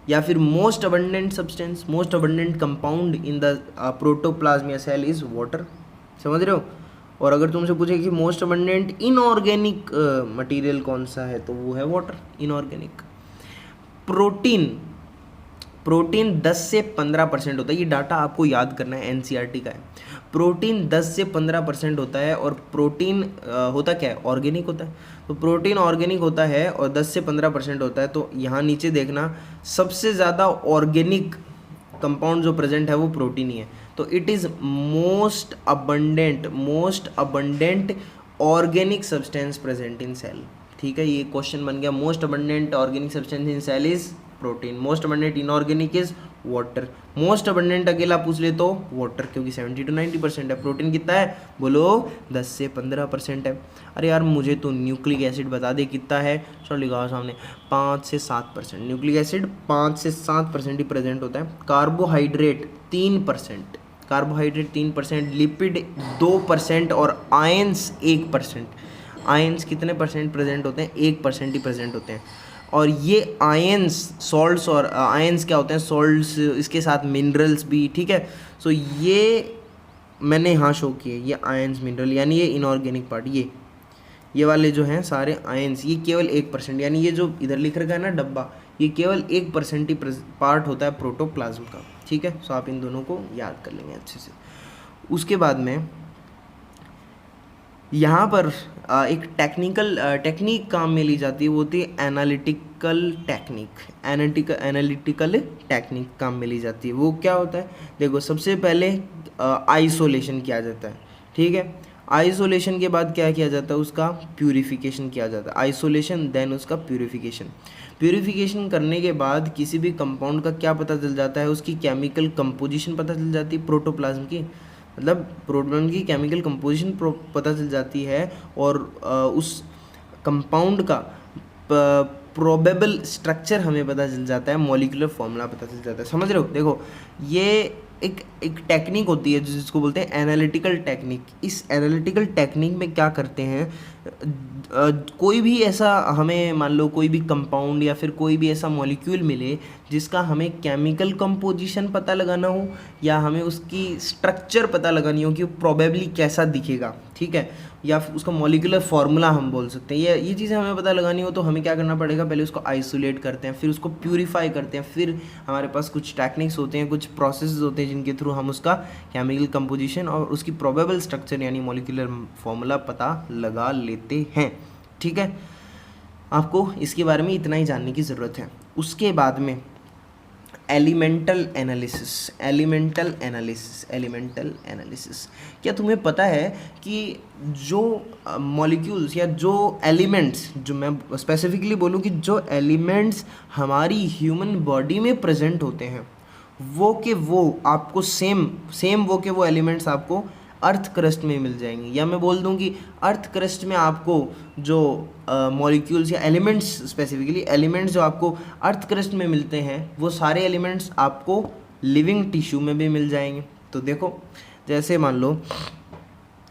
या फिर most abundant substance, most abundant compound in the protoplasm या सेल इज वाटर, समझ रहे हो। और अगर तुमसे पूछे कि मोस्ट अबंडेंट इनऑर्गेनिक मटेरियल कौन सा है, तो वो है वाटर, इनऑर्गेनिक। प्रोटीन 10 से 15% होता है, ये डाटा आपको याद करना है, NCERT का है। प्रोटीन 10 से 15% होता है। और प्रोटीन होता क्या है, ऑर्गेनिक होता है। तो प्रोटीन ऑर्गेनिक होता है और 10 से 15% होता है। तो यहाँ नीचे देखना, सबसे ज़्यादा ऑर्गेनिक कंपाउंड जो प्रेजेंट है वो प्रोटीन ही है। तो it is most abundant organic substance present in cell, ठीक है। ये क्वेश्चन बन गया, most abundant organic substance in cell is protein, most abundant inorganic is water. Most abundant अकेला पूछ ले तो वाटर, क्योंकि 70 to 90% है। प्रोटीन कितना है, बोलो 10 से 15% है। अरे यार मुझे तो न्यूक्लिक एसिड बता दे कितना है, चलो लिखा सामने, 5 से 7%। न्यूक्लिक एसिड 5 से 7% ही प्रेजेंट होता है। कार्बोहाइड्रेट 3%, लिपिड 2% और आयंस 1%। आयंस कितने परसेंट प्रेजेंट होते हैं? 1% ही प्रेजेंट होते हैं। और ये आयंस सॉल्ट्स, और आयंस क्या होते हैं? सॉल्ट्स, इसके साथ मिनरल्स भी, ठीक है। सो ये मैंने यहाँ शो किए, ये आयंस मिनरल, यानी ये इनऑर्गेनिक पार्ट, ये वाले जो हैं सारे आयंस, ये केवल 1%, यानी ये जो इधर लिख रखा है ना डब्बा, ये केवल 1% ही पार्ट होता है प्रोटोप्लाज्म का, ठीक है। सो आप इन दोनों को याद कर लेंगे अच्छे से। उसके बाद में यहाँ पर एक टेक्निक काम में ली जाती है, वो होती है एनालिटिकल टेक्निक काम में ली जाती है। वो क्या होता है? देखो, सबसे पहले आइसोलेशन किया जाता है, ठीक है। आइसोलेशन के बाद क्या किया जाता है? उसका प्यूरिफिकेशन किया जाता है। आइसोलेशन देन उसका प्यूरिफिकेशन करने के बाद किसी भी कंपाउंड का क्या पता चल जाता है? उसकी केमिकल कंपोजिशन पता चल जाती है प्रोटोप्लाज्म की, मतलब प्रोटॉन की केमिकल कंपोजिशन पता चल जाती है, और उस कंपाउंड का प्रोबेबल स्ट्रक्चर हमें पता चल जाता है, मॉलिक्यूलर फॉर्मूला पता चल जाता है। समझ रहे हो? देखो, ये एक टेक्निक होती है जिसको बोलते हैं एनालिटिकल टेक्निक। इस एनालिटिकल टेक्निक में क्या करते हैं, कोई भी ऐसा हमें, मान लो कोई भी कंपाउंड या फिर कोई भी ऐसा मॉलिक्यूल मिले जिसका हमें केमिकल कंपोजिशन पता लगाना हो, या हमें उसकी स्ट्रक्चर पता लगानी हो कि वो प्रोबेबली कैसा दिखेगा, ठीक है, या फिर उसका मॉलिक्यूलर फार्मूला हम बोल सकते हैं, ये चीज़ें हमें पता लगानी हो, तो हमें क्या करना पड़ेगा? पहले उसको आइसोलेट करते हैं, फिर उसको प्यूरीफाई करते हैं, फिर हमारे पास कुछ टेक्निक्स होते हैं, कुछ प्रोसेस होते हैं जिनके थ्रू हम उसका केमिकल कंपोजिशन और उसकी प्रोबेबल स्ट्रक्चर यानी मॉलिक्यूलर फार्मूला पता लगा लेते हैं, ठीक है। आपको इसके बारे में इतना ही जानने की ज़रूरत है। उसके बाद में एलिमेंटल एनालिसिस। क्या तुम्हें पता है कि जो मॉलिक्यूल्स या जो एलिमेंट्स, जो मैं स्पेसिफिकली बोलूँ कि जो एलिमेंट्स हमारी ह्यूमन बॉडी में प्रेजेंट होते हैं, वो आपको सेम वो एलिमेंट्स आपको अर्थ क्रस्ट में मिल जाएंगे, या मैं बोल दूं कि अर्थ क्रस्ट में आपको जो मॉलिक्यूल्स या एलिमेंट्स, स्पेसिफिकली एलिमेंट्स जो आपको अर्थ क्रस्ट में मिलते हैं, वो सारे एलिमेंट्स आपको लिविंग टिश्यू में भी मिल जाएंगे। तो देखो, जैसे मान लो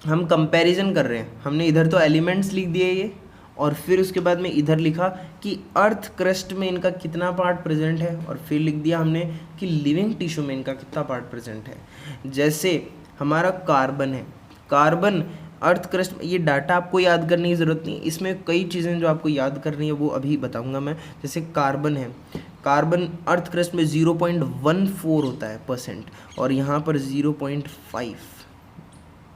हम कंपैरिजन कर रहे हैं, हमने इधर तो एलिमेंट्स लिख दिए ये, और फिर उसके बाद में इधर लिखा कि अर्थ क्रस्ट में इनका कितना पार्ट प्रेजेंट है, और फिर लिख दिया हमने कि लिविंग टिश्यू में इनका कितना पार्ट प्रेजेंट है। जैसे हमारा कार्बन है, कार्बन अर्थ क्रस्ट, ये डाटा आपको याद करने की ज़रूरत नहीं, इसमें कई चीज़ें जो आपको याद करनी है वो अभी बताऊंगा मैं। जैसे कार्बन है, कार्बन अर्थ क्रस्ट में 0.14 होता है परसेंट, और यहाँ पर 0.5,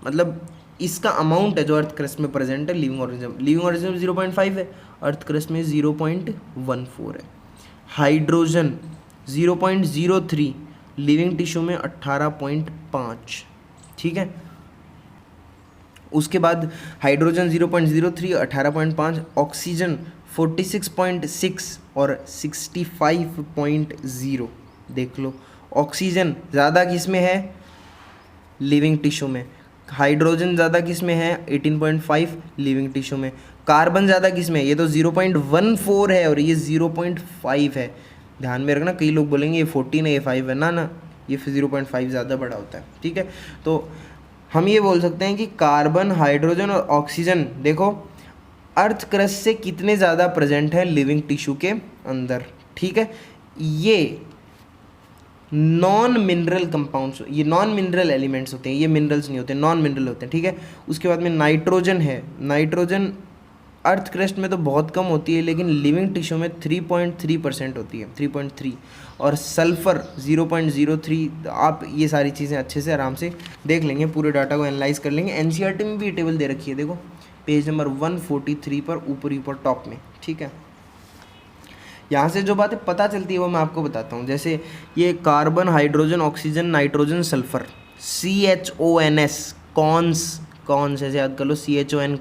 मतलब इसका अमाउंट है जो अर्थ क्रस्ट में प्रेजेंट है लिविंग ऑर्गेनिज्म में 0.5 है, अर्थ क्रस्ट में 0.14 है। हाइड्रोजन 0.03, लिविंग टिश्यू में 18.5, ठीक है। उसके बाद हाइड्रोजन 0.03, 18.5, ऑक्सीजन 46.6 और 65.0। देख लो, ऑक्सीजन ज़्यादा किस में है? लिविंग टिश्यू में। हाइड्रोजन ज़्यादा किस में है? 18.5 लिविंग टिश्यू में। कार्बन ज़्यादा किस में है? ये तो 0.14 है और ये 0.5 है। ध्यान में रखना, कई लोग बोलेंगे ये 14 है, ये 5 है, ना, ये 0.5 ज़्यादा बड़ा होता है, ठीक है। तो हम ये बोल सकते हैं कि कार्बन, हाइड्रोजन और ऑक्सीजन, देखो, अर्थ क्रस्ट से कितने ज़्यादा प्रेजेंट है लिविंग टिश्यू के अंदर, ठीक है। ये नॉन मिनरल कंपाउंड्स, ये नॉन मिनरल एलिमेंट्स होते हैं, ये मिनरल्स नहीं होते, नॉन मिनरल होते हैं, ठीक है। उसके बाद में नाइट्रोजन है, नाइट्रोजन अर्थ क्रस्ट में तो बहुत कम होती है, लेकिन लिविंग टिश्यू में 3.3% होती है, 3.3। और सल्फ़र 0.03। आप ये सारी चीज़ें अच्छे से आराम से देख लेंगे, पूरे डाटा को एनालाइज कर लेंगे। एनसीईआरटी में भी टेबल दे रखी है, देखो पेज नंबर 143 पर ऊपर टॉप में, ठीक है। यहाँ से जो बातें पता चलती है वो मैं आपको बताता हूँ। जैसे ये carbon, hydrogen, oxygen, nitrogen, sulphur, CHONS, cons ऐसे याद कर लो, CHON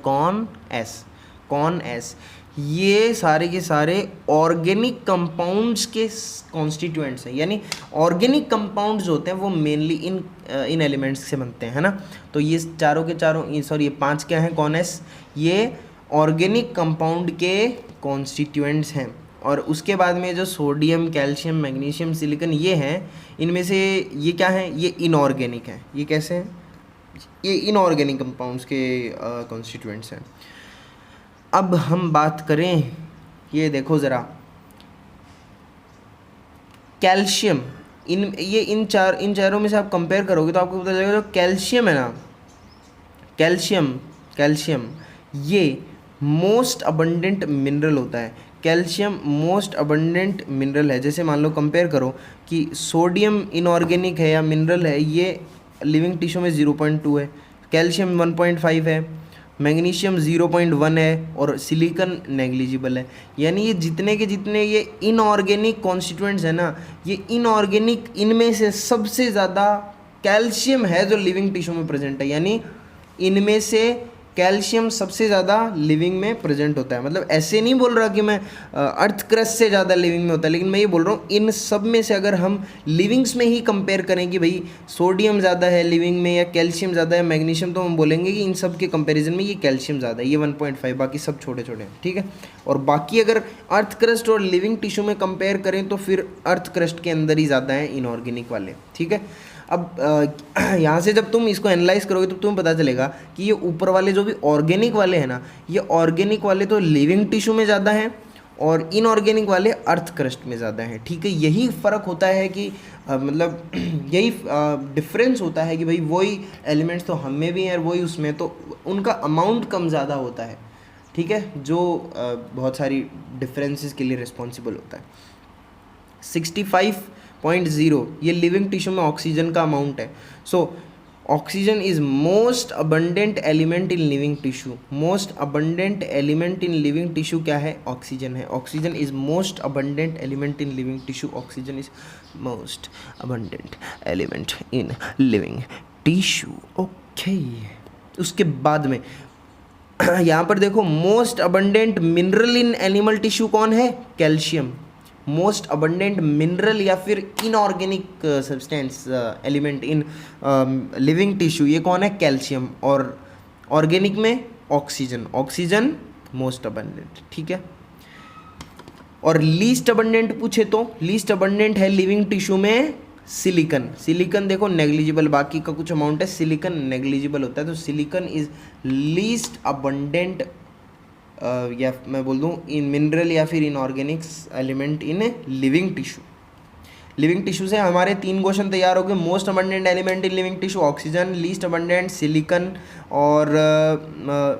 कॉन एस, ये सारे के सारे ऑर्गेनिक कंपाउंड्स के कॉन्स्टिट्यूएंट्स हैं। यानी ऑर्गेनिक कंपाउंड्स होते हैं वो मेनली इन एलिमेंट्स से बनते हैं, है ना। तो ये चारों के चारों, ये 5 क्या हैं? कौन एस, ये ऑर्गेनिक कंपाउंड के कॉन्स्टिट्यूएंट्स हैं। और उसके बाद में जो सोडियम, कैल्शियम, मैग्नीशियम, सिलिकॉन, ये हैं, इनमें से ये क्या हैं? ये इनऑर्गेनिक हैं। ये कैसे हैं? ये इनऑर्गेनिक कंपाउंड्स के कॉन्स्टिट्यूएंट्स हैं। अब हम बात करें, ये देखो ज़रा, कैल्शियम, इन चारों में से आप कंपेयर करोगे तो आपको पता चलेगा जो कैल्शियम है ना, कैल्शियम ये मोस्ट अबंडेंट मिनरल होता है। कैल्शियम मोस्ट अबंडेंट मिनरल है। जैसे मान लो कंपेयर करो कि सोडियम इनऑर्गेनिक है या मिनरल है, ये लिविंग टिश्यू में 0.2 है, कैल्शियम 1.5 है, मैग्नीशियम 0.1 है और सिलिकॉन नेग्लिजिबल है। यानी ये जितने के जितने ये इनऑर्गेनिक कॉन्स्टिट्यूएंट्स है ना, ये इनऑर्गेनिक, इनमें से सबसे ज़्यादा कैल्शियम है जो लिविंग टिश्यू में प्रेजेंट है। यानी इनमें से कैल्शियम सबसे ज़्यादा लिविंग में प्रेजेंट होता है। मतलब ऐसे नहीं बोल रहा कि मैं अर्थ क्रस्ट से ज़्यादा लिविंग में होता है, लेकिन मैं ये बोल रहा हूँ इन सब में से अगर हम लिविंग्स में ही कंपेयर करें कि भाई सोडियम ज़्यादा है लिविंग में या कैल्शियम ज़्यादा है मैग्नीशियम, तो हम बोलेंगे कि इन सब के कंपेरिजन में ये कैल्शियम ज़्यादा है, ये 1.5, बाकी सब छोटे छोटे हैं, ठीक है। और बाकी अगर अर्थ क्रस्ट और लिविंग टिश्यू में कंपेयर करें तो फिर अर्थ क्रस्ट के अंदर ही ज़्यादा हैं इनऑर्गेनिक वाले, ठीक है। अब यहाँ से जब तुम इसको एनालाइज करोगे तो तुम्हें पता चलेगा कि ये ऊपर वाले जो भी ऑर्गेनिक वाले हैं ना, ये ऑर्गेनिक वाले तो लिविंग टिश्यू में ज़्यादा हैं और इनऑर्गेनिक वाले अर्थ क्रस्ट में ज़्यादा हैं, ठीक है। यही फ़र्क होता है कि मतलब यही डिफरेंस होता है कि भाई वही एलिमेंट्स तो हम में भी हैं और वही उसमें, तो उनका अमाउंट कम ज़्यादा होता है, ठीक है, जो बहुत सारी डिफरेंसेस के लिए रिस्पॉन्सिबल होता है। 65.0 ये लिविंग टिश्यू में ऑक्सीजन का अमाउंट है। So oxygen is most abundant element in living tissue. Most abundant element in living tissue क्या है? ऑक्सीजन है। Oxygen is most abundant element in living tissue. Oxygen is most abundant element in living tissue. Okay, उसके बाद में यहाँ पर देखो most abundant mineral in animal tissue कौन है? कैल्शियम। मोस्ट अबंडेंट मिनरल या फिर inorganic substance element in living tissue ये कौन है? कैल्शियम। और ऑर्गेनिक में ऑक्सीजन। ऑक्सीजन मोस्ट अबंडेंट, ठीक है। और लीस्ट अबंडेंट पूछे तो लीस्ट अबंडेंट है लिविंग टिश्यू में सिलिकन। सिलिकन देखो नेग्लिजिबल, बाकी का कुछ अमाउंट है, सिलिकन नेग्लिजिबल होता है, तो सिलिकन इज लीस्ट अबंडेंट या मैं बोल दूँ इन मिनरल या फिर inorganics element in living tissue. Living tissue से हमारे 3 क्वेश्चन तैयार हो गए। Most abundant element in living tissue oxygen, least abundant silicon और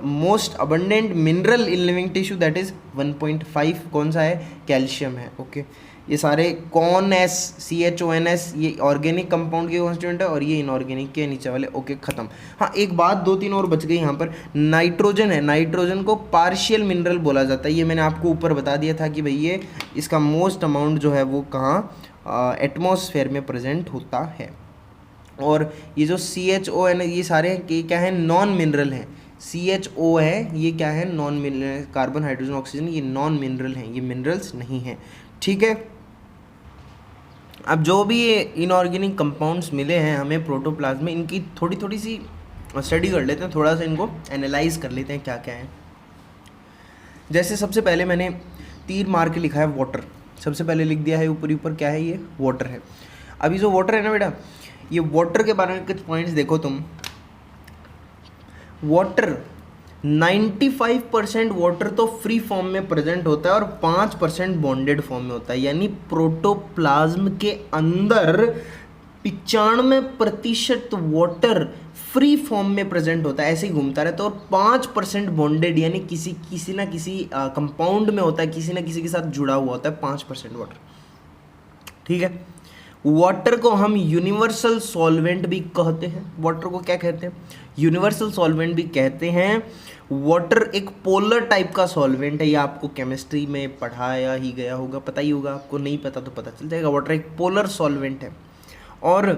most abundant mineral in living tissue that is 1.5 कौन सा है? कैल्शियम है। ओके, ये सारे CONS CHONS ये ऑर्गेनिक कंपाउंड के कॉन्स्टिट्यूएंट है और ये इनऑर्गेनिक के नीचे वाले। ओके, खत्म। हाँ, एक बात 2-3 और बच गई यहाँ पर। नाइट्रोजन है, नाइट्रोजन को पार्शियल मिनरल बोला जाता है। ये मैंने आपको ऊपर बता दिया था कि भाई ये इसका मोस्ट अमाउंट जो है वो कहाँ एटमॉस्फेयर में प्रेजेंट होता है। और ये जो CHON ये सारे क्या है? नॉन मिनरल हैं। CHO है ये क्या है? Non mineral, carbon hydrogen oxygen, ये नॉन मिनरल हैं, ये मिनरल्स नहीं हैं, ठीक है। अब जो भी ये इनऑर्गेनिक कंपाउंड्स मिले हैं हमें प्रोटोप्लाज्म में, इनकी थोड़ी सी स्टडी कर लेते हैं, थोड़ा सा इनको एनालाइज कर लेते हैं क्या क्या है। जैसे सबसे पहले मैंने तीर मार के लिखा है वाटर, सबसे पहले लिख दिया है ऊपर ऊपर क्या है? ये वाटर है। अभी जो वाटर है ना बेटा, ये वाटर के बारे में कुछ पॉइंट्स देखो तुम। वाटर 95% वाटर तो फ्री फॉर्म में प्रेजेंट होता है और 5% बॉन्डेड फॉर्म में होता है। यानी प्रोटोप्लाज्म के अंदर 95% वाटर फ्री फॉर्म में प्रेजेंट होता है, ऐसे ही घूमता रहता है, और 5% बॉन्डेड यानी किसी ना किसी कंपाउंड में होता है, किसी ना किसी के साथ जुड़ा हुआ होता है 5% वाटर, ठीक है। वाटर को हम यूनिवर्सल सॉल्वेंट भी कहते हैं। वाटर को क्या कहते हैं? यूनिवर्सल सॉल्वेंट भी कहते हैं। वाटर एक पोलर टाइप का सॉल्वेंट है, ये आपको केमिस्ट्री में पढ़ाया ही गया होगा, पता ही होगा, आपको नहीं पता तो पता चल जाएगा। वाटर एक पोलर सॉल्वेंट है और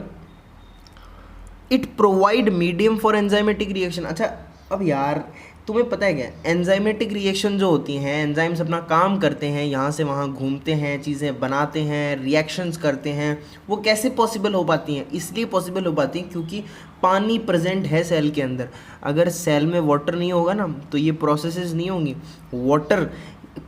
it provide medium for enzymatic reaction. अच्छा, अब यार तुम्हें पता है क्या, एंजाइमेटिक रिएक्शन जो होती हैं, एंजाइम्स अपना काम करते हैं, यहाँ से वहाँ घूमते हैं, चीज़ें बनाते हैं, रिएक्शंस करते हैं, वो कैसे पॉसिबल हो पाती हैं? इसलिए पॉसिबल हो पाती हैं क्योंकि पानी प्रेजेंट है सेल के अंदर। अगर सेल में वाटर नहीं होगा ना तो ये प्रोसेसेस नहीं होंगी। Water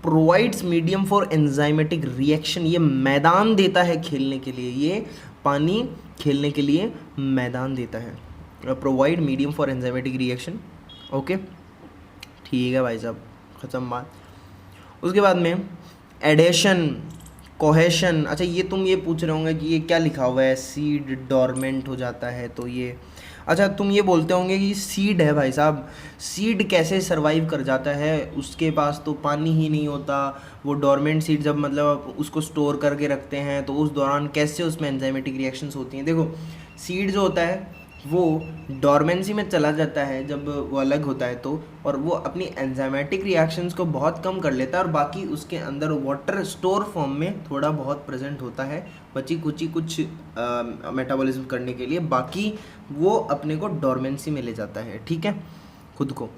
provides medium for enzymatic reaction, ये मैदान देता है खेलने के लिए, ये पानी खेलने के लिए मैदान देता है। Provide medium for enzymatic reaction. Okay, ठीक है भाई साहब, ख़त्म बात। उसके बाद में एडेशन, कोहेशन। अच्छा ये तुम ये पूछ रहे होंगे कि ये क्या लिखा हुआ है, सीड डोरमेंट हो जाता है तो ये, अच्छा तुम ये बोलते होंगे कि सीड है भाई साहब, सीड कैसे सरवाइव कर जाता है, उसके पास तो पानी ही नहीं होता, वो डोरमेंट सीड जब मतलब उसको स्टोर करके रखते हैं तो उस दौरान कैसे उसमें एंजाइमेटिक रिएक्शंस होती हैं। देखो सीड जो होता है वो डोरमेंसी में चला जाता है जब वो अलग होता है तो, और वो अपनी एंजाइमेटिक रिएक्शंस को बहुत कम कर लेता है, और बाकी उसके अंदर वाटर स्टोर फॉर्म में थोड़ा बहुत प्रेजेंट होता है, बची कुची कुछ मेटाबॉलिज्म करने के लिए, बाकी वो अपने को डोरमेंसी में ले जाता है, ठीक है, खुद को।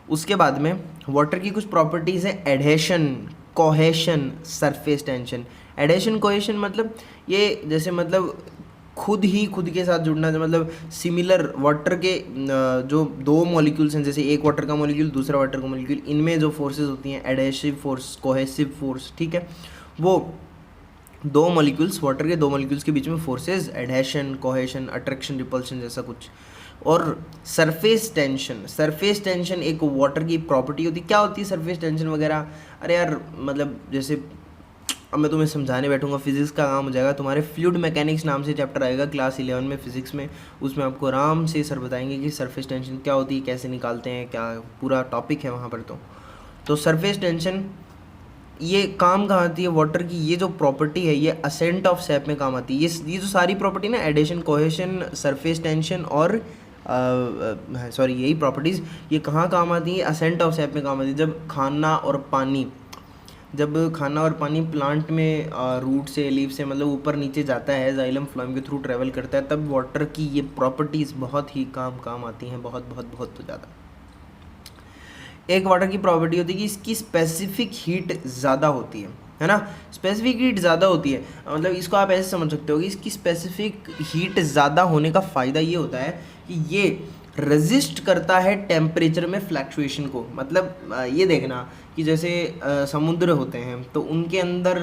उसके बाद में वाटर की कुछ प्रॉपर्टीज़ है, adhesion, cohesion, surface tension. Adhesion cohesion मतलब ये जैसे मतलब खुद ही खुद के साथ जुड़ना, मतलब सिमिलर वाटर के जो दो मॉलिक्यूल्स हैं, जैसे एक वाटर का मॉलिक्यूल दूसरा वाटर का मॉलिक्यूल, इनमें जो फोर्सेस होती हैं, एडहेसिव फोर्स, कोहेसिव फोर्स, ठीक है, वो दो मॉलिक्यूल्स, वाटर के दो मॉलिक्यूल्स के बीच में forces, adhesion, cohesion, attraction, repulsion जैसा कुछ। और सरफेस टेंशन, सरफेस टेंशन एक वाटर की प्रॉपर्टी होती है। क्या होती है सरफेस टेंशन वगैरह, अरे यार मतलब जैसे अब मैं तुम्हें समझाने बैठूंगा फिजिक्स का काम हो जाएगा, तुम्हारे फ्लूइड मैकेनिक्स नाम से चैप्टर आएगा क्लास 11 में फिजिक्स में, उसमें आपको आराम से सर बताएंगे कि सरफेस टेंशन क्या होती है, कैसे निकालते हैं, क्या पूरा टॉपिक है वहाँ पर। तो सरफेस टेंशन ये काम कहाँ आती है, वाटर की ये जो प्रॉपर्टी है ये असेंट ऑफ सैप में काम आती है। ये जो सारी प्रॉपर्टी ना, एडेशन, कोहेशन, सरफेस टेंशन और सॉरी यही प्रॉपर्टीज़ ये कहाँ काम आती है, असेंट ऑफ सैप में काम आती है। जब खाना और पानी प्लांट में रूट से, लीफ से मतलब ऊपर नीचे जाता है, जाइलम फ्लोएम के थ्रू ट्रेवल करता है, तब वाटर की ये प्रॉपर्टीज़ बहुत ही काम आती हैं, बहुत तो ज़्यादा। एक वाटर की प्रॉपर्टी होती है कि इसकी स्पेसिफिक हीट ज़्यादा होती है ना, स्पेसिफिक हीट ज़्यादा होती है, मतलब इसको आप ऐसे समझ सकते हो कि इसकी स्पेसिफिक हीट ज़्यादा होने का फ़ायदा ये होता है कि ये रेजिस्ट करता है टेम्परेचर में फ्लैक्चुएशन को। मतलब ये देखना कि जैसे समुद्र होते हैं तो उनके अंदर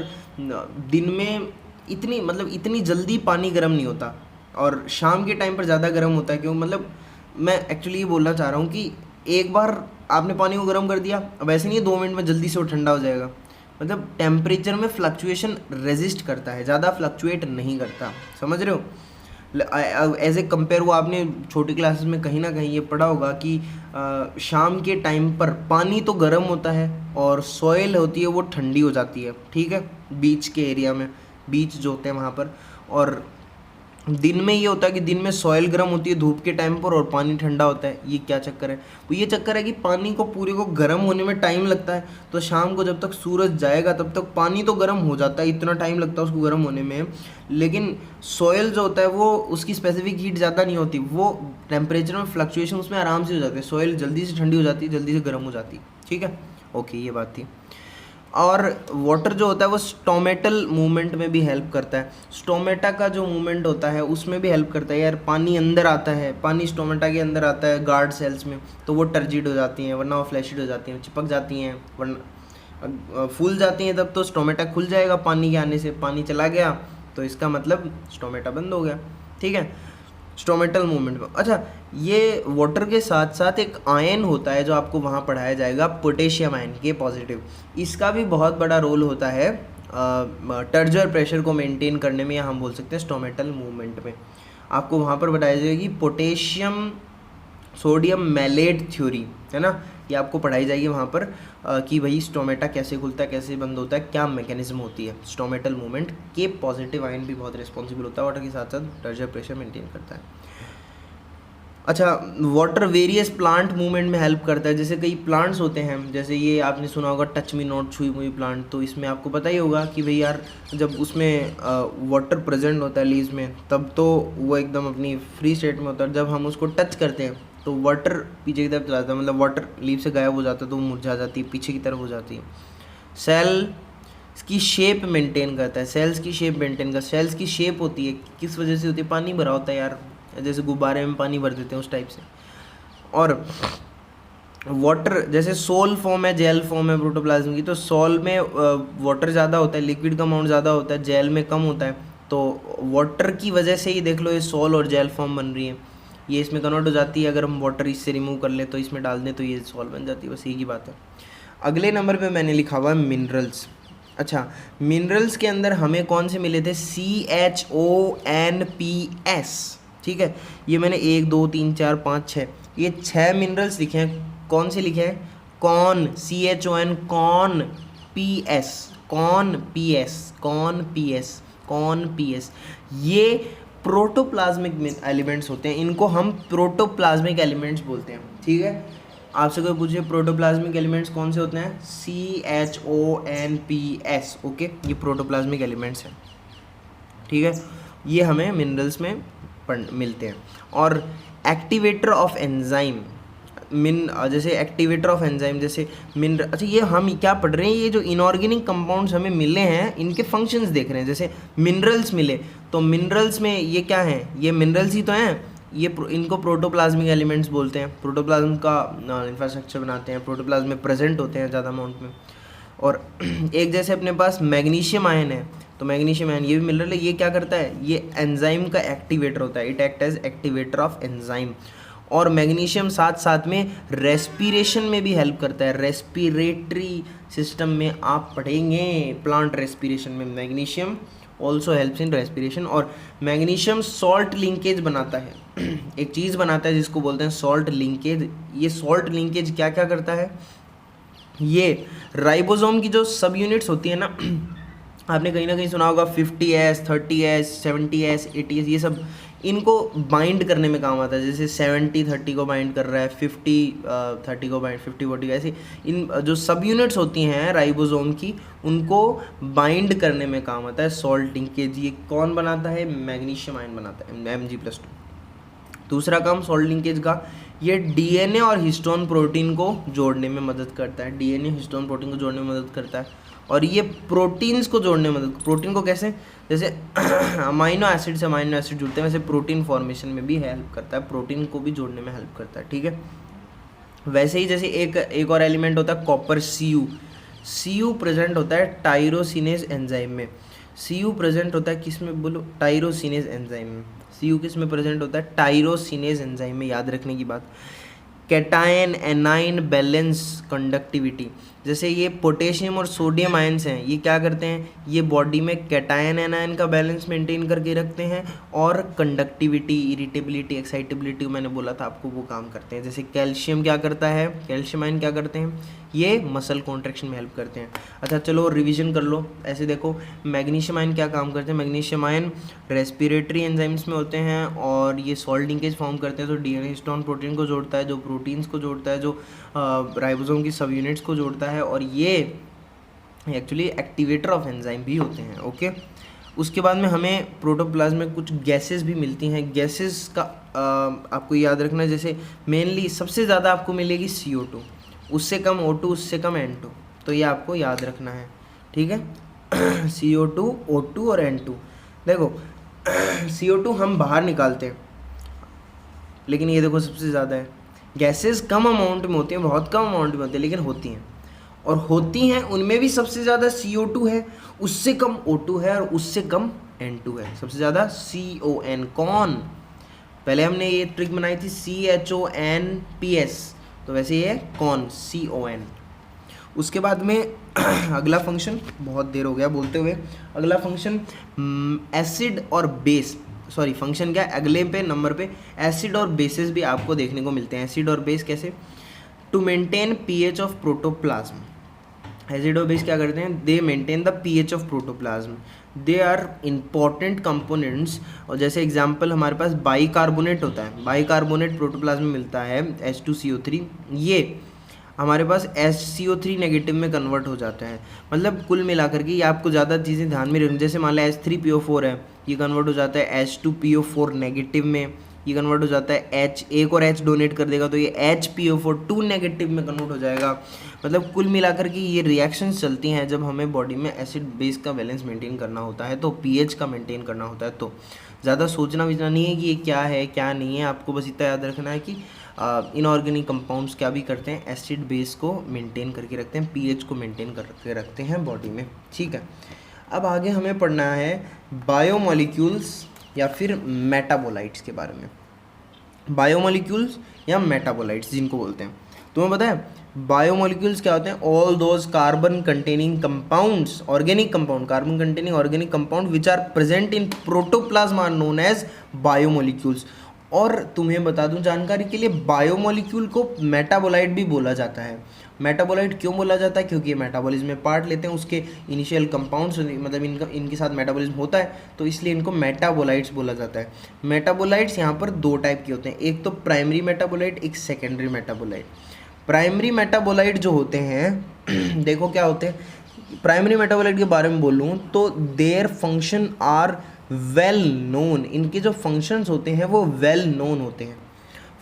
दिन में इतनी जल्दी पानी गर्म नहीं होता, और शाम के टाइम पर ज़्यादा गर्म होता है। क्यों, मतलब मैं एक्चुअली ये बोलना चाह रहा हूँ कि एक बार आपने पानी को गर्म कर दिया, अब ऐसे नहीं है 2 मिनट में जल्दी से वो ठंडा हो जाएगा, मतलब टेम्परेचर में फ्लक्चुएशन रेजिस्ट करता है, ज़्यादा फ्लक्चुएट नहीं करता, समझ रहे हो। एज ए कंपेयर, वो आपने छोटी क्लासेस में कहीं ना कहीं ये पढ़ा होगा कि शाम के टाइम पर पानी तो गर्म होता है और सॉइल होती है वो ठंडी हो जाती है, ठीक है, बीच के एरिया में, बीच जो होते हैं वहाँ पर। और दिन में ये होता है कि दिन में सॉइल गर्म होती है धूप के टाइम पर और पानी ठंडा होता है। ये क्या चक्कर है, वो ये चक्कर है कि पानी को पूरे को गर्म होने में टाइम लगता है, तो शाम को जब तक सूरज जाएगा तब तक पानी तो गर्म हो जाता है, इतना टाइम लगता है उसको गर्म होने में, लेकिन सॉइल जो होता है वो उसकी स्पेसिफिक हीट ज़्यादा नहीं होती, वो टेम्परेचर में फ्लक्चुएशन उसमें आराम से हो जाती है, सॉइल जल्दी से ठंडी हो जाती है, जल्दी से गर्म हो जाती है, ठीक है, ओके, ये बात थी। और वाटर जो होता है वो स्टोमेटल मूवमेंट में भी हेल्प करता है, स्टोमेटा का जो मूवमेंट होता है उसमें भी हेल्प करता है। यार पानी अंदर आता है, पानी स्टोमेटा के अंदर आता है गार्ड सेल्स में, तो वो टर्जिड हो जाती हैं, वरना वो फ्लैशिड हो जाती हैं, चिपक जाती हैं, वरना फूल जाती हैं, तब तो स्टोमेटा खुल जाएगा पानी के आने से, पानी चला गया तो इसका मतलब स्टोमेटा बंद हो गया, ठीक है, स्टोमेटल मूवमेंट में। अच्छा, ये वाटर के साथ साथ एक आयन होता है जो आपको वहाँ पढ़ाया जाएगा, पोटेशियम आयन, के पॉजिटिव, इसका भी बहुत बड़ा रोल होता है टर्जर प्रेशर को मेंटेन करने में, या हम बोल सकते हैं स्टोमेटल मूवमेंट में। आपको वहाँ पर बताया जाएगी पोटेशियम सोडियम मैलेट थ्योरी, है ना, ये आपको पढ़ाई जाएगी वहाँ पर कि भाई स्टोमेटा कैसे खुलता है, कैसे बंद होता है, क्या मैकेनिज्म होती है स्टोमेटल मूवमेंट। के पॉजिटिव आयन भी बहुत रिस्पॉन्सिबल होता है, वाटर के साथ साथ टर्जर प्रेशर मेंटेन करता है। अच्छा, वाटर वेरियस प्लांट मूवमेंट में हेल्प करता है, जैसे कई प्लांट्स होते हैं, जैसे ये आपने सुना होगा टच मी नॉट छुई मुई प्लांट, तो इसमें आपको पता ही होगा कि भाई यार जब उसमें वाटर प्रेजेंट होता है लीव्स में, तब तो वो एकदम अपनी फ्री स्टेट में होता है, जब हम उसको टच करते हैं तो वाटर पीछे की तरफ चला जाता है, मतलब वाटर लीव से गायब हो जाता है तो वो मुरझा जाती है, पीछे की तरफ हो जाती है। सेल की शेप मेंटेन करता है, सेल्स की शेप मेंटेन कर, सेल्स की शेप होती है किस वजह से होती है, पानी भरा होता है यार, जैसे गुब्बारे में पानी भर देते हैं उस टाइप से। और वाटर जैसे सोल फॉर्म है, जेल फॉर्म है प्रोटोप्लाज्म की, तो सोल में वाटर ज़्यादा होता है, लिक्विड का अमाउंट ज़्यादा होता है, जेल में कम होता है, तो वाटर की वजह से ही देख लो ये सोल और जेल फॉर्म बन रही है, ये इसमें कन्वर्ट हो जाती है, अगर हम वाटर इससे रिमूव कर ले तो इसमें डाल दें तो ये सॉल्व बन जाती है, बस यही की बात है। अगले नंबर पे मैंने लिखा हुआ है मिनरल्स। अच्छा, मिनरल्स के अंदर हमें कौन से मिले थे? CHONPS, ठीक है। ये मैंने 1 2 3 4 5 6 ये 6 मिनरल्स लिखे हैं। कौन से लिखे हैं? कॉन, CHON, कॉन, PS, कॉन PS, कॉन PS, कॉन PS। ये प्रोटोप्लाज्मिक एलिमेंट्स होते हैं, इनको हम प्रोटोप्लाज्मिक एलिमेंट्स बोलते हैं, ठीक है। आपसे कोई पूछे प्रोटोप्लाज्मिक एलिमेंट्स कौन से होते हैं? CHONPS, ओके, ये प्रोटोप्लाज्मिक एलिमेंट्स हैं, ठीक है। ये हमें मिनरल्स में मिलते हैं। और एक्टिवेटर ऑफ एंजाइम, जैसे एक्टिवेटर ऑफ एंजाइम, जैसे मिनरल। अच्छा, ये हम क्या पढ़ रहे हैं? ये जो इनऑर्गेनिक कंपाउंड्स हमें मिले हैं इनके फंक्शंस देख रहे हैं। जैसे मिनरल्स मिले तो मिनरल्स में ये क्या हैं? ये मिनरल्स ही तो हैं। ये इनको प्रोटोप्लाज्मिक एलिमेंट्स बोलते हैं। प्रोटोप्लाज्म का इंफ्रास्ट्रक्चर बनाते हैं, प्रोटोप्लाज्म में प्रेजेंट होते हैं ज़्यादा अमाउंट में। और एक जैसे अपने पास मैग्नीशियम आयन है, तो मैग्नीशियम आयन ये भी मिनरल है। ये क्या करता है? ये एंजाइम का एक्टिवेटर होता है, it act as activator of enzyme. और मैग्नीशियम साथ साथ में रेस्पिरेशन में भी हेल्प करता है। रेस्पिरेटरी सिस्टम में आप पढ़ेंगे, प्लांट रेस्पिरेशन में magnesium also helps in respiration. और मैग्नीशियम सॉल्ट लिंकेज बनाता है, एक चीज़ बनाता है जिसको बोलते हैं सॉल्ट लिंकेज। ये सॉल्ट लिंकेज क्या क्या करता है? ये राइबोसोम की जो सब यूनिट्स होती है ना, आपने कहीं ना कहीं सुना होगा 50S, 30S, 70S, 80S, ये सब इनको बाइंड करने में काम आता है। जैसे 70 30 को बाइंड कर रहा है, 50 30 को बाइंड, 50 40, ऐसे इन जो सब यूनिट्स होती हैं राइबोसोम की, उनको बाइंड करने में काम आता है सॉल्ट लिंकेज। ये कौन बनाता है? मैग्नीशियम आयन बनाता है, Mg+2। दूसरा काम सॉल्ट लिंकेज का, ये डीएनए और हिस्टोन प्रोटीन को जोड़ने में मदद करता है। डीएनए हिस्टोन प्रोटीन को जोड़ने में मदद करता है। और ये प्रोटीन्स को जोड़ने में मदद, प्रोटीन को कैसे? जैसे अमाइनो एसिड से अमाइनो एसिड जुड़ते हैं, वैसे प्रोटीन फॉर्मेशन में भी हेल्प करता है, प्रोटीन को भी जोड़ने में हेल्प करता है, ठीक है। वैसे ही जैसे एक और एलिमेंट होता है कॉपर, Cu प्रेजेंट होता है टायरोसिनेज एंजाइम में। Cu प्रेजेंट होता है किस में बोलो? टायरोसिनेज एंजाइम में। Cu किस में प्रेजेंट होता है? टायरोसिनेज एंजाइम में। याद रखने की बात। कैटायन एनाइन बैलेंस कंडक्टिविटी, जैसे ये पोटेशियम और सोडियम आयंस हैं, ये क्या करते हैं? ये बॉडी में कैटायन एनाइन का बैलेंस मेंटेन करके रखते हैं, और कंडक्टिविटी, इरिटेबिलिटी, एक्साइटेबिलिटी मैंने बोला था आपको, वो काम करते हैं। जैसे कैल्शियम क्या करता है? कैल्शियम आयन क्या करते हैं? ये मसल कॉन्ट्रैक्शन में हेल्प करते हैं। अच्छा चलो रिवीजन कर लो। ऐसे देखो, मैग्नीशियम आयन क्या काम करते हैं? मैग्नीशियम आयन रेस्पिरेटरी एंजाइम्स में होते हैं, और ये सॉल्ट लिंकेज फॉर्म करते हैं। तो डीएनए हिस्टोन प्रोटीन को जोड़ता है, जो प्रोटीन्स को जोड़ता है, जो राइबोसोम की सब यूनिट्स को जोड़ता है, और ये एक्चुअली एक्टिवेटर ऑफ एंजाइम भी होते हैं, ओके। उसके बाद में हमें प्रोटोप्लाज्म में कुछ गैसेस भी मिलती हैं। गैसेस का आपको याद रखना है, जैसे मेनली सबसे ज़्यादा आपको मिलेगी CO2, उससे कम O2, उससे कम N2, तो ये आपको याद रखना है, ठीक है। CO2, O2 और N2। देखो CO2 हम बाहर निकालते हैं, लेकिन ये देखो सबसे ज़्यादा है। गैसेस कम अमाउंट में होती हैं, बहुत कम अमाउंट में होती हैं, लेकिन होती हैं। और होती हैं उनमें भी सबसे ज़्यादा CO2 है, उससे कम O2 है, और उससे कम N2 है। सबसे ज़्यादा CON, कौन? पहले हमने ये ट्रिक बनाई थी CHONPS, तो वैसे ये कौन? CON। उसके बाद में अगला फंक्शन, बहुत देर हो गया बोलते हुए, अगला फंक्शन एसिड और बेस, सॉरी फंक्शन क्या, अगले पे नंबर पे एसिड और बेसिस भी आपको देखने को मिलते हैं। एसिड और बेस कैसे? To maintain pH of protoplasm. Acid और बेस क्या करते हैं? They maintain the pH of protoplasm, they are important components. और जैसे एग्जांपल हमारे पास बाइकार्बोनेट होता है, बाइकार्बोनेट प्रोटोप्लाज्म में मिलता है H2CO3, ये हमारे पास HCO3 नेगेटिव में कन्वर्ट हो जाता है। मतलब कुल मिलाकर के ये आपको ज़्यादा चीज़ें ध्यान में रखनी। जैसे मान लो H3PO4 है, ये कन्वर्ट हो जाता है H2PO4 नेगेटिव में, ये कन्वर्ट हो जाता है H, एक और H डोनेट कर देगा तो ये HPO4 2 नेगेटिव में कन्वर्ट हो जाएगा। मतलब कुल मिलाकर के ये रिएक्शंस चलती हैं जब हमें बॉडी में एसिड बेस का बैलेंस मेंटेन करना होता है, तो pH का मेंटेन करना होता है। तो ज़्यादा सोचना विचना नहीं है कि ये क्या है क्या नहीं है, आपको बस इतना याद रखना है कि इनऑर्गेनिक कंपाउंड्स क्या भी करते हैं, एसिड बेस को मेंटेन करके रखते हैं, pH को मेंटेन करके रखते हैं बॉडी में, ठीक है। अब आगे हमें पढ़ना है बायोमोलिक्यूल्स या फिर मेटाबोलाइट्स के बारे में। बायोमोलिक्यूल्स या मेटाबोलाइट्स जिनको बोलते हैं, तुम्हें पता है बायोमोलिक्यूल्स क्या होते हैं? All those carbon containing compounds, organic compound, carbon containing organic compound which are present in protoplasm are known as biomolecules. और तुम्हें बता दूं जानकारी के लिए, बायोमोलिक्यूल को मेटाबोलाइट भी बोला जाता है। मेटाबोलाइट क्यों बोला जाता है? क्योंकि ये मेटाबॉलिज्म में पार्ट लेते हैं, उसके इनिशियल कंपाउंड्स मतलब इनके साथ मेटाबॉलिज्म होता है, तो इसलिए इनको मेटाबोलाइट्स बोला जाता है। मेटाबोलाइट्स यहाँ पर दो टाइप के होते हैं, एक तो प्राइमरी मेटाबोलाइट, एक सेकेंडरी मेटाबोलाइट। प्राइमरी मेटाबोलाइट जो होते हैं देखो क्या होते हैं। प्राइमरी मेटाबोलाइट के बारे में बोलूँ तो their function are well known, इनके जो फंक्शंस होते हैं वो वेल नोन होते हैं,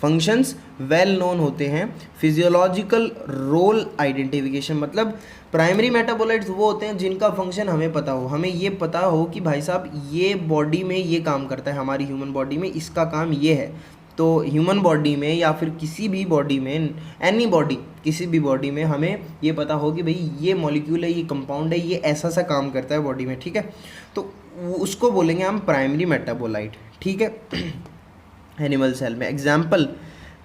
फंक्शंस वेल नोन होते हैं। फिजियोलॉजिकल रोल आइडेंटिफिकेशन, मतलब प्राइमरी मेटाबोलाइट्स वो होते हैं जिनका फंक्शन हमें पता हो, हमें ये पता हो कि भाई साहब ये बॉडी में ये काम करता है, हमारी ह्यूमन बॉडी में इसका काम ये है। तो ह्यूमन बॉडी में या फिर किसी भी बॉडी में, एनी बॉडी, किसी भी बॉडी में हमें ये पता हो कि भाई ये मॉलिक्यूल है, ये कंपाउंड है, ये ऐसा सा काम करता है बॉडी में, ठीक है। तो उसको बोलेंगे हम प्राइमरी मेटाबोलाइट, ठीक है। एनिमल सेल में example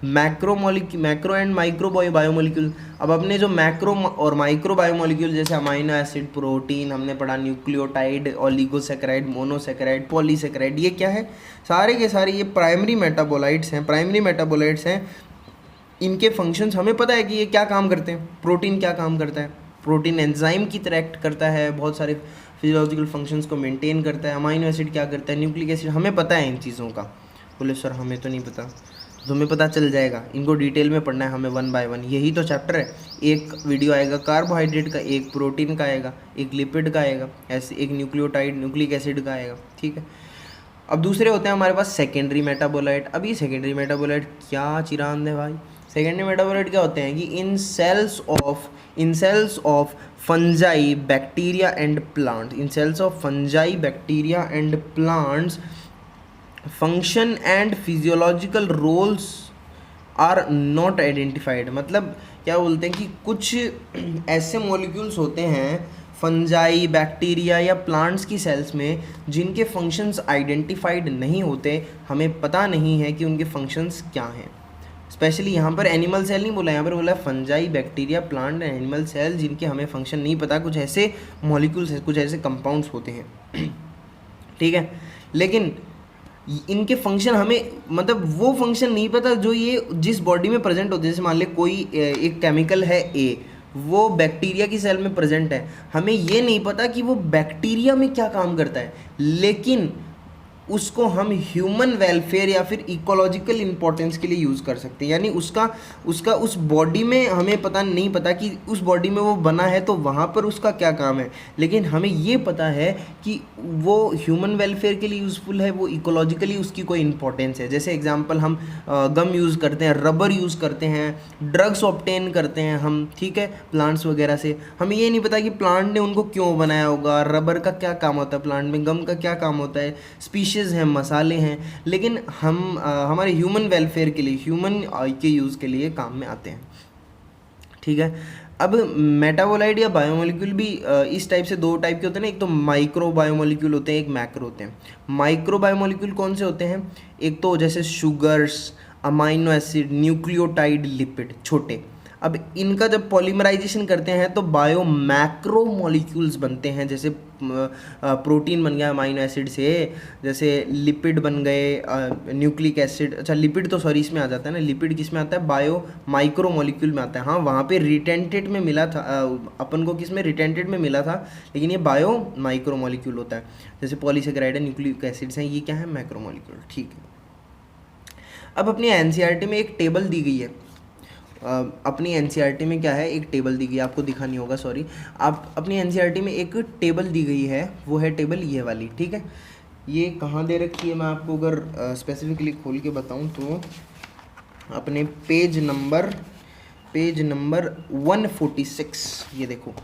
macro and micro biomolecule. अब अपने जो मैक्रो और माइक्रो बायोमोलिक्यूल जैसे अमाइनो एसिड, प्रोटीन हमने पढ़ा, न्यूक्लियोटाइड, ओलिगोसैकेराइड, मोनोसैकेराइड, पॉलीसैकेराइड, ये क्या है? सारे के सारे ये प्राइमरी मेटाबोलाइट्स हैं, प्राइमरी मेटाबोलाइट्स हैं। इनके फंक्शंस हमें पता है कि ये क्या काम करते हैं। प्रोटीन क्या काम करता है? प्रोटीन एंजाइम की तरह एक्ट करता है, बहुत सारे फिजियोलॉजिकल फंक्शंस को मेंटेन करता है। अमाइनो एसिड क्या करता है? न्यूक्लिक एसिड, हमें पता है इन चीज़ों का। बोले सर हमें तो नहीं पता, तो तुम्हें पता चल जाएगा, इनको डिटेल में पढ़ना है हमें वन बाय वन, यही तो चैप्टर है। एक वीडियो आएगा कार्बोहाइड्रेट का, एक प्रोटीन का आएगा, एक लिपिड का आएगा, ऐसे एक न्यूक्लियोटाइड न्यूक्लिक एसिड का आएगा, ठीक है। अब दूसरे होते हैं हमारे पास सेकेंडरी मेटाबोलाइट। अब ये सेकेंडरी मेटाबोलाइट क्या चिरांद है भाई? सेकेंडरी मेटाबोलाइट क्या होते हैं कि in cells of fungi, bacteria and plant, in cells of fungi, bacteria and plants function and physiological roles are not identified. मतलब क्या बोलते हैं कि कुछ ऐसे मॉलिक्यूल्स होते हैं फंजाई, बैक्टीरिया या प्लांट्स की सेल्स में जिनके फंक्शंस आइडेंटिफाइड नहीं होते, हमें पता नहीं है कि उनके फंक्शंस क्या हैं। स्पेशली यहाँ पर एनिमल सेल नहीं बोला, यहाँ पर बोला fungi, bacteria, plant and animal cell जिनके हमें फंक्शन नहीं पता। कुछ ऐसे मॉलिक्यूल्स, कुछ ऐसे कंपाउंड्स होते हैं, ठीक है। लेकिन इनके फंक्शन हमें, मतलब वो फंक्शन नहीं पता जो ये जिस बॉडी में प्रेजेंट होते हैं। जैसे मान ले कोई एक केमिकल है ए, वो बैक्टीरिया की सेल में प्रेजेंट है, हमें ये नहीं पता कि वो बैक्टीरिया में क्या काम करता है, लेकिन उसको हम ह्यूमन वेलफेयर या फिर इकोलॉजिकल इंपॉर्टेंस के लिए यूज़ कर सकते हैं। यानी उसका उस बॉडी में हमें नहीं पता कि उस बॉडी में वो बना है तो वहाँ पर उसका क्या काम है, लेकिन हमें ये पता है कि वो ह्यूमन वेलफेयर के लिए यूज़फुल है, वो इकोलॉजिकली उसकी कोई इंपॉर्टेंस है। जैसे एग्जांपल हम गम यूज़ करते हैं, रबर यूज़ करते हैं, ड्रग्स ऑब्टेन करते हैं हम, ठीक है, प्लांट्स वगैरह से। हमें ये नहीं पता कि प्लांट ने उनको क्यों बनाया होगा, रबर का क्या काम होता है प्लांट में, गम का क्या काम होता है, हैं, मसाले हैं, लेकिन हम हमारे ह्यूमन वेलफेयर के लिए, ह्यूमन के यूज़ के लिए काम में आते हैं, ठीक है। अब मेटाबोलाइट या बायोमोलिक्यूल भी इस टाइप से दो टाइप के होते हैं ना, एक तो माइक्रो बायोमोलिक्यूल होते हैं, एक मैक्रो होते हैं। माइक्रो बायोमोलिक्यूल कौन से होते हैं? एक तो जैसे sugars, amino acid, nucleotide, lipid, छोटे। अब इनका जब पॉलीमराइजेशन करते हैं तो बायो मैक्रो मॉलिक्यूल्स बनते हैं। जैसे प्रोटीन बन गया अमाइनो एसिड से, जैसे लिपिड बन गए, न्यूक्लिक एसिड, अच्छा लिपिड तो सॉरी इसमें आ जाता है ना, लिपिड किस में आता है? बायो माइक्रो मॉलिक्यूल में आता है। हाँ, वहाँ पे रिटेंटेड में मिला था अपन को, किस में? रिटेंटेड में मिला था, लेकिन ये बायो माइक्रो मॉलिक्यूल होता है। जैसे पॉलीसेकेराइड, न्यूक्लिक एसिड्स हैं, ये क्या है? मैक्रो मॉलिक्यूल, ठीक है। अब अपनी एनसीईआरटी में एक टेबल दी गई है, अपनी एनसीईआरटी में क्या है, एक टेबल दी गई है, आपको दिखानी होगा, सॉरी, आप अपनी एनसीईआरटी में एक टेबल दी गई है, वो है टेबल ये वाली, ठीक है। ये कहाँ दे रखी है, मैं आपको अगर स्पेसिफिकली खोल के बताऊँ तो अपने पेज नंबर 146, ये देखो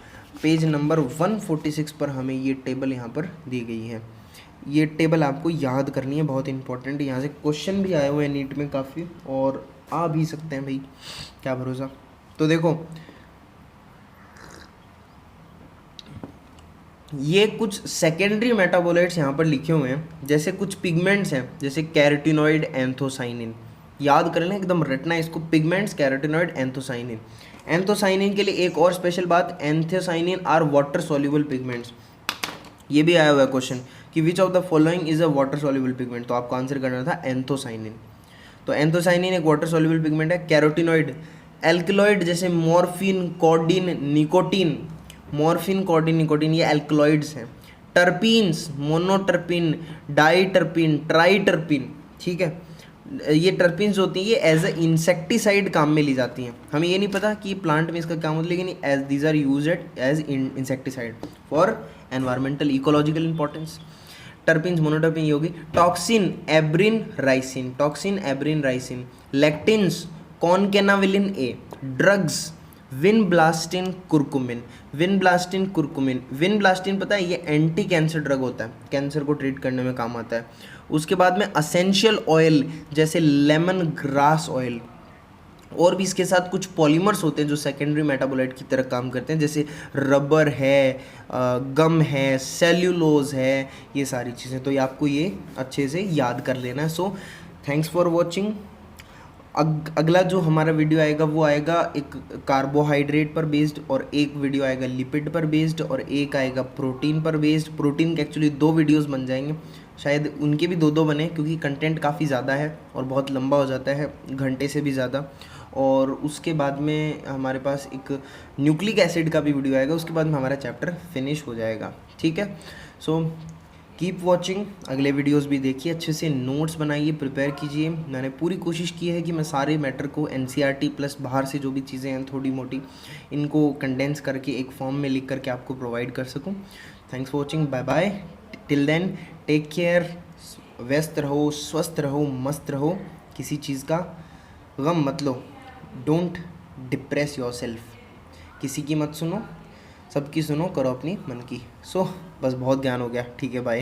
पेज नंबर 146 पर हमें ये टेबल यहाँ पर दी गई है। ये टेबल आपको याद करनी है, बहुत इंपॉर्टेंट। यहाँ से क्वेश्चन भी आए हुए हैं नीट में काफ़ी, और आ भी सकते हैं भाई, क्या भरोसा। तो देखो ये कुछ सेकेंडरी मेटाबोलाइट्स यहाँ पर लिखे हुए हैं, जैसे कुछ पिगमेंट्स हैं, जैसे कैरोटिनॉइड, एंथोसाइनिन, याद कर लें, एकदम रटना है इसको, पिगमेंट्स, कैरोटिनॉइड, एंथोसाइनिन। एंथोसाइनिन के लिए एक और स्पेशल बात, anthocyanin are water soluble pigments. ये भी आया हुआ है क्वेश्चन कि which of the following is a water soluble pigment, तो आपको आंसर करना था एंथोसाइनिन। तो एंथोसाइनिन एक वाटर सॉल्युबल पिगमेंट है। कैरोटिनॉइड, एल्कलॉइड जैसे morphine, codeine, nicotine, morphine, codeine, nicotine ये एल्कलॉइड्स हैं। टर्पीन्स, मोनोटर्पिन, डाईटर्पिन, ट्राईटर्पिन, ठीक है, ये टर्पीन्स होती हैं, ये एज अ इंसेक्टिसाइड काम में ली जाती हैं। हमें ये नहीं पता कि प्लांट में इसका काम होता है, लेकिन as these are use as insecticide for environmental ecological importance. Terpenes, monoterpene ये होगी। Toxin, abrin, ricin, toxin, abrin, ricin. Lectins, concanavalin A. Drugs, vinblastine, curcumin, vinblastine, curcumin. Vinblastine पता है ये एंटी कैंसर ड्रग होता है, कैंसर को ट्रीट करने में काम आता है। उसके बाद में असेंशियल ऑयल जैसे लेमन ग्रास ऑयल, और भी इसके साथ कुछ पॉलीमर्स होते हैं जो सेकेंडरी मेटाबोलाइट की तरह काम करते हैं, जैसे रबर है, गम है, सेल्यूलोज है, ये सारी चीज़ें। तो ये आपको ये अच्छे से याद कर लेना है। So thanks for watching. अगला जो हमारा वीडियो आएगा वो आएगा एक कार्बोहाइड्रेट पर बेस्ड, और एक वीडियो आएगा लिपिड पर बेस्ड, और एक आएगा प्रोटीन पर बेस्ड। प्रोटीन के एक्चुअली 2 वीडियोस बन जाएंगे, शायद उनके भी 2-2 बने, क्योंकि कंटेंट काफ़ी ज़्यादा है और बहुत लंबा हो जाता है, घंटे से भी ज़्यादा। और उसके बाद में हमारे पास एक न्यूक्लिक एसिड का भी वीडियो आएगा, उसके बाद में हमारा चैप्टर फिनिश हो जाएगा, ठीक है। सो कीप वॉचिंग, अगले वीडियोस भी देखिए, अच्छे से नोट्स बनाइए, प्रिपेयर कीजिए। मैंने पूरी कोशिश की है कि मैं सारे मैटर को एनसीईआरटी प्लस बाहर से जो भी चीज़ें हैं थोड़ी मोटी, इनको कंडेंस करके एक फॉर्म में लिख करके आपको प्रोवाइड कर सकूं। Thanks for watching, bye bye, till then take care, व्यस्त रहो, स्वस्थ रहो, मस्त रहो, किसी चीज़ का गम मत लो, डोंट डिप्रेस योर सेल्फ, किसी की मत सुनो, सबकी सुनो, करो अपनी मन की। सो बस बहुत ज्ञान हो गया, ठीक है, बाय।